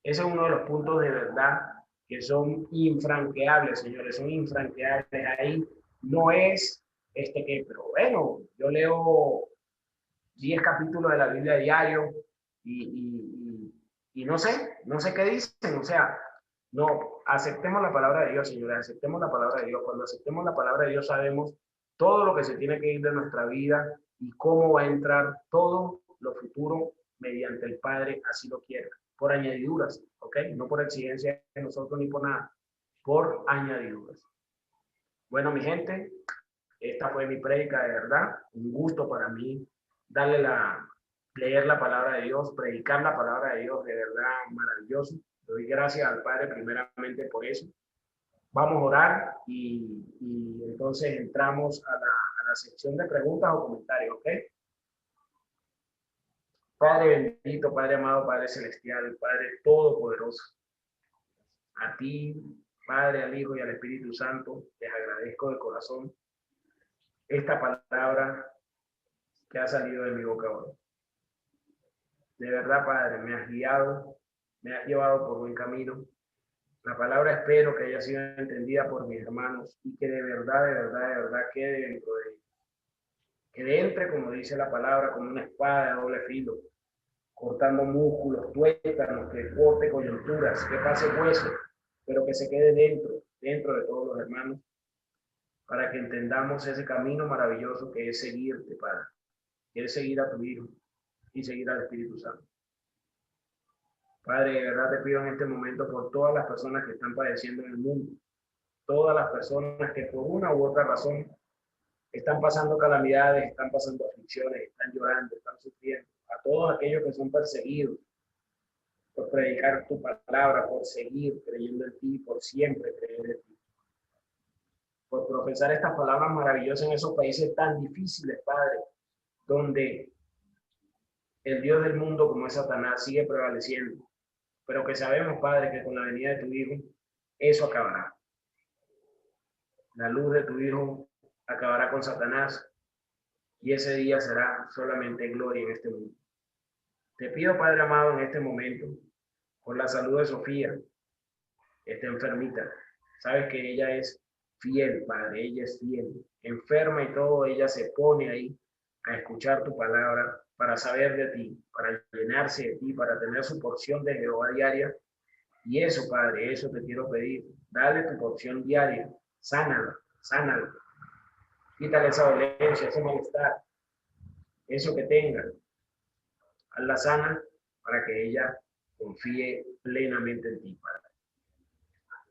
Ese es uno de los puntos de verdad que son infranqueables, señores, son infranqueables. Ahí no es pero bueno, yo leo 10 capítulos de la Biblia diario y no sé qué dicen, o sea, no, aceptemos la palabra de Dios, señores, aceptemos la palabra de Dios. Cuando aceptemos la palabra de Dios sabemos todo lo que se tiene que ir de nuestra vida y cómo va a entrar todo lo futuro mediante el Padre, así lo quiera, por añadiduras, ¿ok? No por exigencia de nosotros ni por nada, por añadiduras. Bueno, mi gente, esta fue mi prédica de verdad, un gusto para mí leer la palabra de Dios, predicar la palabra de Dios, de verdad maravilloso. Doy gracias al Padre primeramente por eso. Vamos a orar y entonces entramos a la sección de preguntas o comentarios, ¿ok? Padre bendito, Padre amado, Padre celestial, Padre todopoderoso, a ti, Padre, al Hijo y al Espíritu Santo, les agradezco de corazón esta palabra que ha salido de mi boca hoy. De verdad, Padre, me has guiado, me has llevado por buen camino. La palabra espero que haya sido entendida por mis hermanos y que de verdad quede dentro de ellos. Que entre, como dice la palabra, como una espada de doble filo, cortando músculos, tuétanos, que corte coyunturas, que pase hueso, pero que se quede dentro de todos los hermanos, para que entendamos ese camino maravilloso que es seguirte, Padre, que es seguir a tu Hijo y seguir al Espíritu Santo. Padre, de verdad te pido en este momento por todas las personas que están padeciendo en el mundo, todas las personas que por una u otra razón están pasando calamidades, están pasando aflicciones, están llorando, están sufriendo, a todos aquellos que son perseguidos por predicar tu palabra, por seguir creyendo en ti, por siempre creer en ti, por profesar estas palabras maravillosas en esos países tan difíciles, Padre, donde el Dios del mundo como es Satanás sigue prevaleciendo, pero que sabemos, Padre, que con la venida de tu Hijo, eso acabará. La luz de tu Hijo acabará con Satanás y ese día será solamente gloria en este mundo. Te pido, Padre amado, en este momento, por la salud de Sofía, está enfermita. Sabes que ella es fiel, Padre, ella es fiel. Enferma y todo, ella se pone ahí a escuchar tu palabra para saber de ti, para llenarse de ti, para tener su porción de Jehová diaria. Y eso, Padre, eso te quiero pedir. Dale tu porción diaria. Sánala, sánala. Quítale esa dolencia, ese malestar, eso que tenga. Hazla sana para que ella confíe plenamente en ti, Padre.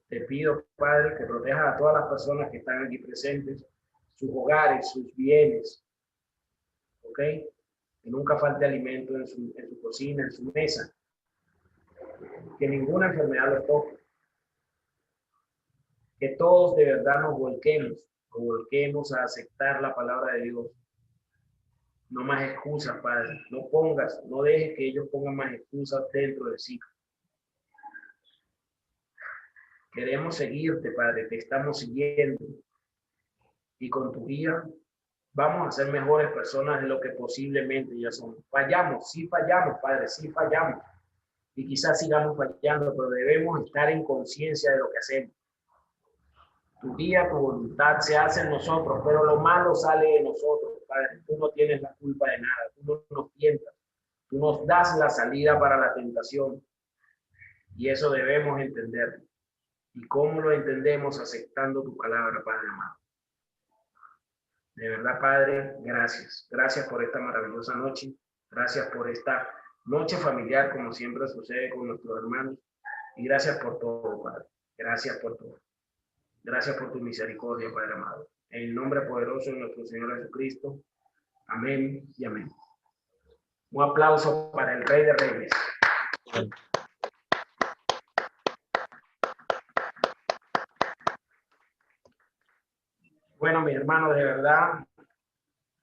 Te pido, Padre, que protejas a todas las personas que están aquí presentes, sus hogares, sus bienes, ¿ok? Que nunca falte alimento en su cocina, en su mesa, que ninguna enfermedad los toque, que todos de verdad nos volquemos a aceptar la palabra de Dios. No más excusas, Padre. No dejes que ellos pongan más excusas dentro de sí. Queremos seguirte, Padre, te estamos siguiendo. Y con tu guía vamos a ser mejores personas de lo que posiblemente ya somos. Fallamos, sí fallamos, Padre, sí fallamos. Y quizás sigamos fallando, pero debemos estar en conciencia de lo que hacemos. Tu guía, tu voluntad se hace en nosotros, pero lo malo sale de nosotros, Padre. Tú no tienes la culpa de nada, tú no nos tientas, tú nos das la salida para la tentación. Y eso debemos entender. ¿Y cómo lo entendemos? Aceptando tu palabra, Padre amado. De verdad, Padre, gracias. Gracias por esta maravillosa noche. Gracias por esta noche familiar, como siempre sucede con nuestros hermanos. Y gracias por todo, Padre. Gracias por todo. Gracias por tu misericordia, Padre amado. En el nombre poderoso de nuestro Señor Jesucristo. Amén y amén. Un aplauso para el Rey de Reyes. Bueno, mis hermanos, de verdad,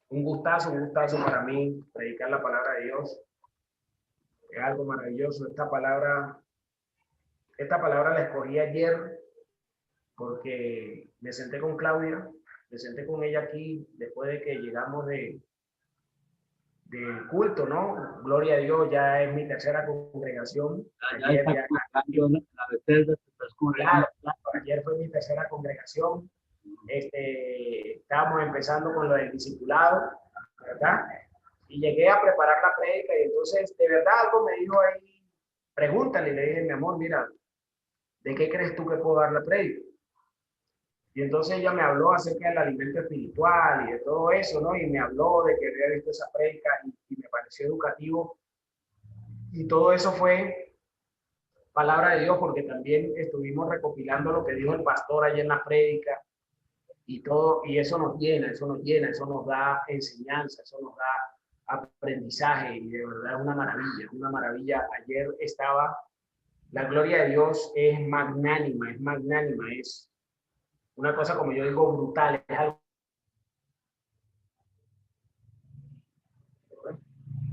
un gustazo para mí predicar la palabra de Dios. Es algo maravilloso. Esta palabra la escogí ayer porque me senté con Claudia, me senté con ella aquí después de que llegamos del culto, ¿no? Gloria a Dios, ya es mi tercera congregación. Ayer, ayer fue mi tercera congregación. Estábamos empezando con lo del discipulado, ¿verdad? Y llegué a preparar la prédica y entonces, de verdad, algo me dijo ahí, pregúntale, le dije, mi amor, mira, ¿de qué crees tú que puedo dar la prédica? Y entonces ella me habló acerca del alimento espiritual y de todo eso, ¿no? Y me habló de que había visto esa prédica y me pareció educativo. Y todo eso fue palabra de Dios porque también estuvimos recopilando lo que dijo el pastor allí en la prédica y todo, y eso nos llena, eso nos da enseñanza, eso nos da aprendizaje y de verdad es una maravilla, una maravilla. Ayer estaba, la gloria de Dios es magnánima, es una cosa, como yo digo, brutal, es algo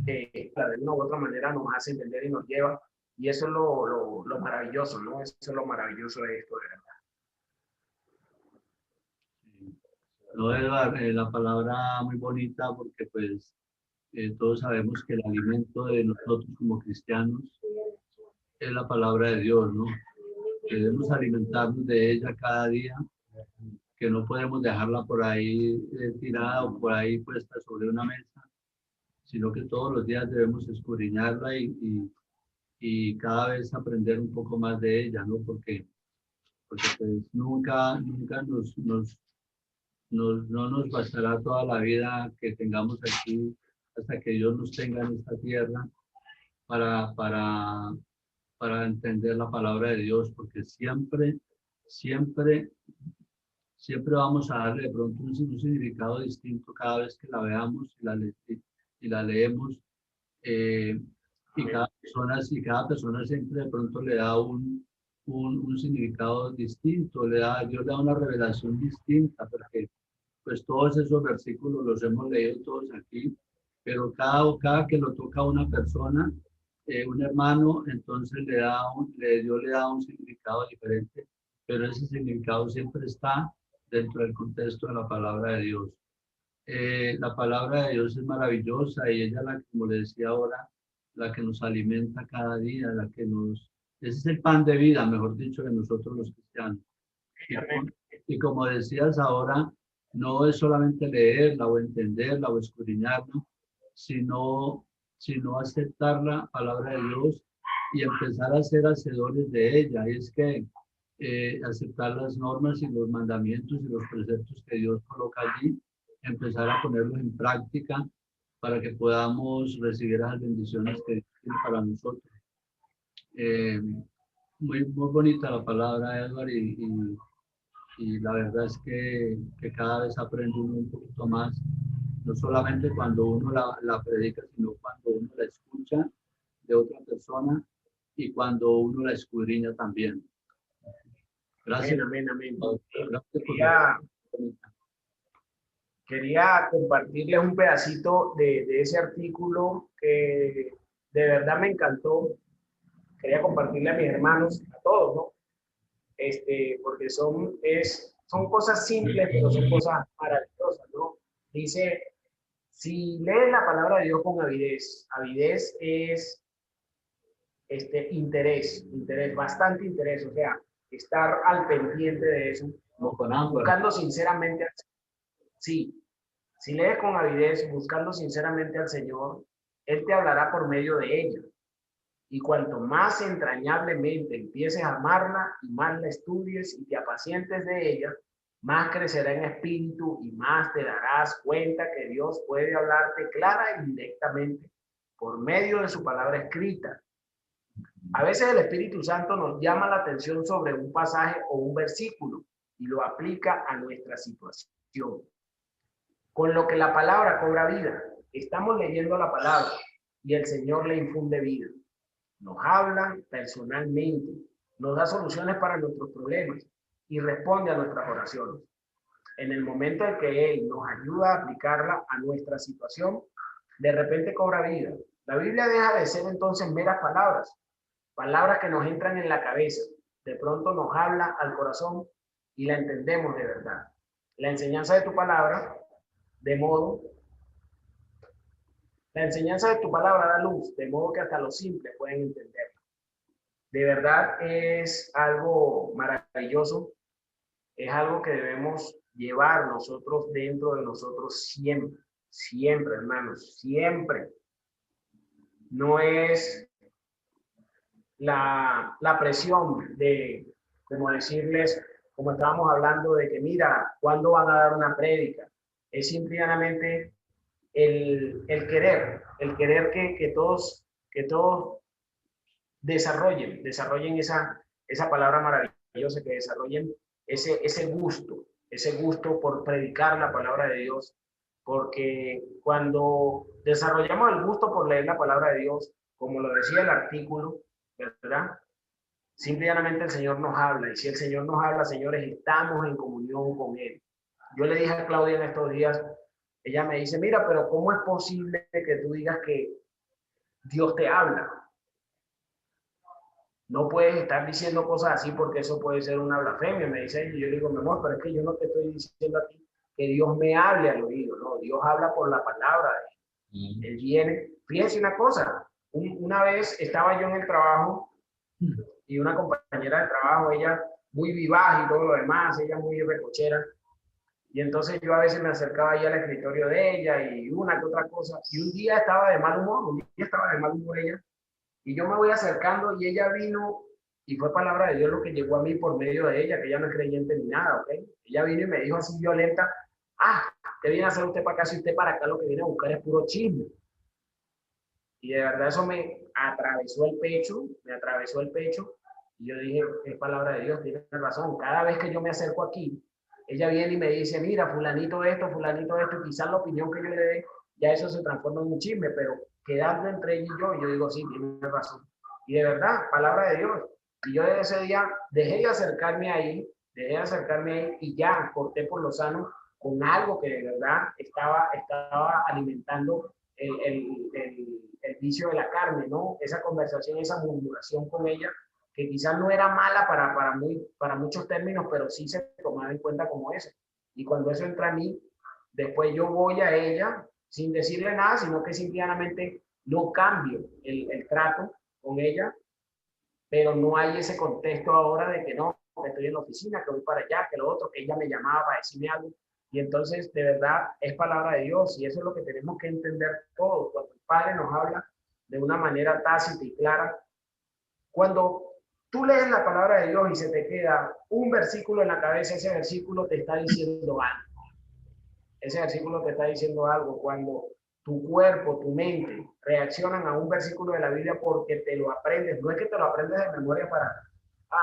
que de una u otra manera nos hace entender y nos lleva, y eso es lo maravilloso, ¿no? Eso es lo maravilloso de esto, de verdad. No, Eduardo, la palabra muy bonita porque pues todos sabemos que el alimento de nosotros como cristianos es la palabra de Dios, ¿no? Debemos alimentarnos de ella cada día, que no podemos dejarla por ahí tirada o por ahí puesta sobre una mesa, sino que todos los días debemos escudriñarla y cada vez aprender un poco más de ella, ¿no? Porque pues nunca no nos bastará toda la vida que tengamos aquí hasta que Dios nos tenga en esta tierra para entender la palabra de Dios, porque siempre vamos a darle de pronto un significado distinto cada vez que la veamos y la leemos. Y cada persona siempre de pronto le da un significado distinto, Dios le da una revelación distinta, porque pues todos esos versículos los hemos leído todos aquí, pero cada que lo toca a una persona, un hermano, entonces Dios le da un significado diferente, pero ese significado siempre está dentro del contexto de la palabra de Dios. La palabra de Dios es maravillosa y ella, como le decía ahora, la que nos alimenta cada día, ese es el pan de vida, mejor dicho, de nosotros los cristianos. Y como decías ahora, no es solamente leerla o entenderla o escudriñarla, sino aceptar la palabra de Dios y empezar a ser hacedores de ella. Y es que aceptar las normas y los mandamientos y los preceptos que Dios coloca allí, empezar a ponerlos en práctica para que podamos recibir las bendiciones que Dios tiene para nosotros. Muy bonita la palabra, Edward, y la verdad es que cada vez aprende uno un poquito más, no solamente cuando uno la predica, sino cuando uno la escucha de otra persona, y cuando uno la escudriña también. Gracias. Amén, amén, Gracias por Quería compartirles un pedacito de ese artículo que de verdad me encantó. Quería compartirle a mis hermanos, a todos, ¿no? Porque son cosas simples, pero son cosas maravillosas, ¿no? Dice, si lees la palabra de Dios con avidez, avidez es interés, bastante interés, o sea, estar al pendiente de eso, buscando sinceramente al Señor. Sí, si lees con avidez, buscando sinceramente al Señor, Él te hablará por medio de ella. Y cuanto más entrañablemente empieces a amarla y más la estudies y te apacientes de ella, más crecerá en espíritu y más te darás cuenta que Dios puede hablarte clara y directamente por medio de su palabra escrita. A veces el Espíritu Santo nos llama la atención sobre un pasaje o un versículo y lo aplica a nuestra situación, con lo que la palabra cobra vida. Estamos leyendo la palabra y el Señor le infunde vida. Nos habla personalmente, nos da soluciones para nuestros problemas y responde a nuestras oraciones. En el momento en que Él nos ayuda a aplicarla a nuestra situación, de repente cobra vida. La Biblia deja de ser entonces meras palabras, palabras que nos entran en la cabeza. De pronto nos habla al corazón y la entendemos de verdad. La enseñanza de tu palabra, la enseñanza de tu palabra da luz, de modo que hasta los simples pueden entenderla. De verdad es algo maravilloso, es algo que debemos llevar nosotros dentro de nosotros siempre, siempre, hermanos, siempre. No es la presión de, como decirles, como estábamos hablando de que mira, ¿cuándo van a dar una prédica? Es simplemente el querer que todos desarrollen esa palabra maravillosa, que desarrollen ese gusto por predicar la palabra de Dios, porque cuando desarrollamos el gusto por leer la palabra de Dios, como lo decía el artículo, ¿verdad? Simplemente el Señor nos habla, y si el Señor nos habla, señores, estamos en comunión con Él. Yo le dije a Claudia en estos días, ella me dice, mira, pero ¿cómo es posible que tú digas que Dios te habla? No puedes estar diciendo cosas así porque eso puede ser una blasfemia, me dice ella. Y yo le digo, mi amor, pero es que yo no te estoy diciendo a ti que Dios me hable al oído, no, Dios habla por la palabra de Él. Él viene, fíjense una cosa, una vez estaba yo en el trabajo y una compañera de trabajo, ella muy vivaz y todo lo demás, ella muy recochera, y entonces yo a veces me acercaba ahí al escritorio de ella y una que otra cosa, y un día estaba de mal humor, ella, y yo me voy acercando y ella vino, y fue palabra de Dios lo que llegó a mí por medio de ella, que ella no es creyente ni nada, ¿ok? Ella vino y me dijo así violenta, ¿qué viene a hacer usted para acá si usted para acá lo que viene a buscar es puro chisme? Y de verdad eso me atravesó el pecho, y yo dije, es palabra de Dios, tiene razón. Cada vez que yo me acerco aquí, ella viene y me dice, mira, fulanito esto, y quizás la opinión que yo le dé, ya eso se transforma en un chisme, pero quedando entre ella y yo digo, sí, tiene razón. Y de verdad, palabra de Dios. Y yo desde ese día dejé de acercarme ahí y ya corté por lo sano con algo que de verdad estaba alimentando el vicio de la carne, ¿no? Esa conversación, esa murmuración con ella, que quizás no era mala para muchos términos, pero sí se tomaba en cuenta como eso. Y cuando eso entra a mí, después yo voy a ella sin decirle nada, sino que simplemente no cambio el trato con ella, pero no hay ese contexto ahora de que no, que estoy en la oficina, que voy para allá, que lo otro, que ella me llamaba para decirme algo. Y entonces, de verdad, es palabra de Dios, y eso es lo que tenemos que entender todos. Cuando el Padre nos habla de una manera tácita y clara, cuando tú lees la palabra de Dios y se te queda un versículo en la cabeza, ese versículo te está diciendo algo. Ese versículo te está diciendo algo. Cuando tu cuerpo, tu mente reaccionan a un versículo de la Biblia porque te lo aprendes, no es que te lo aprendes de memoria para,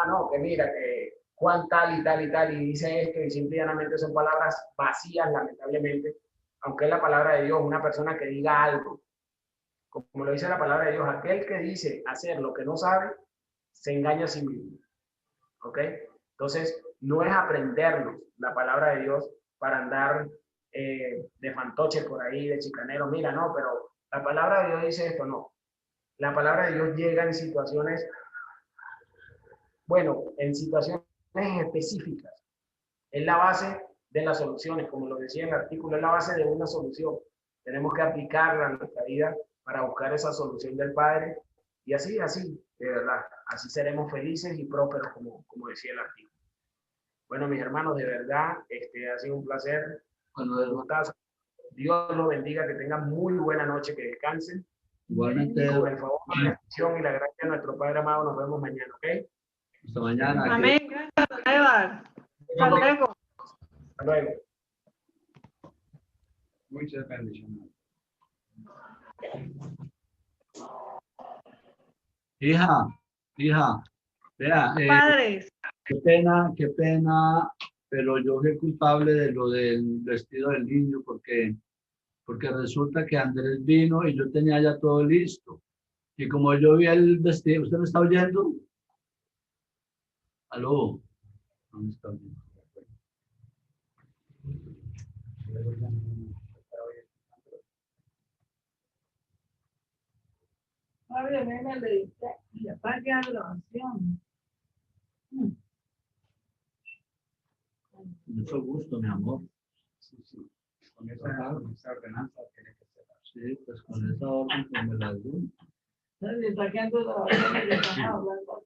no, que mira, que Juan tal y tal y tal, y dice esto, y simplemente son palabras vacías, lamentablemente, aunque es la palabra de Dios, una persona que diga algo, Como lo dice la palabra de Dios, aquel que dice hacer lo que no sabe, se engaña a sí mismo. ¿Ok? Entonces, no es aprendernos la palabra de Dios para andar de fantoche por ahí, de chicanero. Mira, no, pero la palabra de Dios dice esto, no. La palabra de Dios llega en situaciones, bueno, en situaciones específicas. Es la base de las soluciones, como lo decía en el artículo, es la base de una solución. Tenemos que aplicarla en nuestra vida para buscar esa solución del Padre. Y así, de verdad, así seremos felices y prósperos, como decía el artículo. Bueno, mis hermanos, de verdad, ha sido un placer. Bueno, Dios los bendiga, que tengan muy buena noche, que descansen. igualmente, Y con el favor, la bendición y la gracia de nuestro Padre amado, nos vemos mañana, ¿ok? hasta mañana. Amén. Gracias, Edward. Hasta luego. Hasta luego. Muchas bendiciones. Hija, vea, Padres. qué pena, pero yo fui culpable de lo del vestido del niño porque resulta que Andrés vino y yo tenía ya todo listo. Y como yo vi el vestido, ¿usted me está oyendo? ¿Aló? No me está oyendo. Pablo, nena, le dice, le apague la grabación. Mucho gusto, mi amor. Sí, sí. Con esa ordenanza tiene que ser. Sí, pues con esa orden que me la dio. Le está quedando la grabación y le están hablando.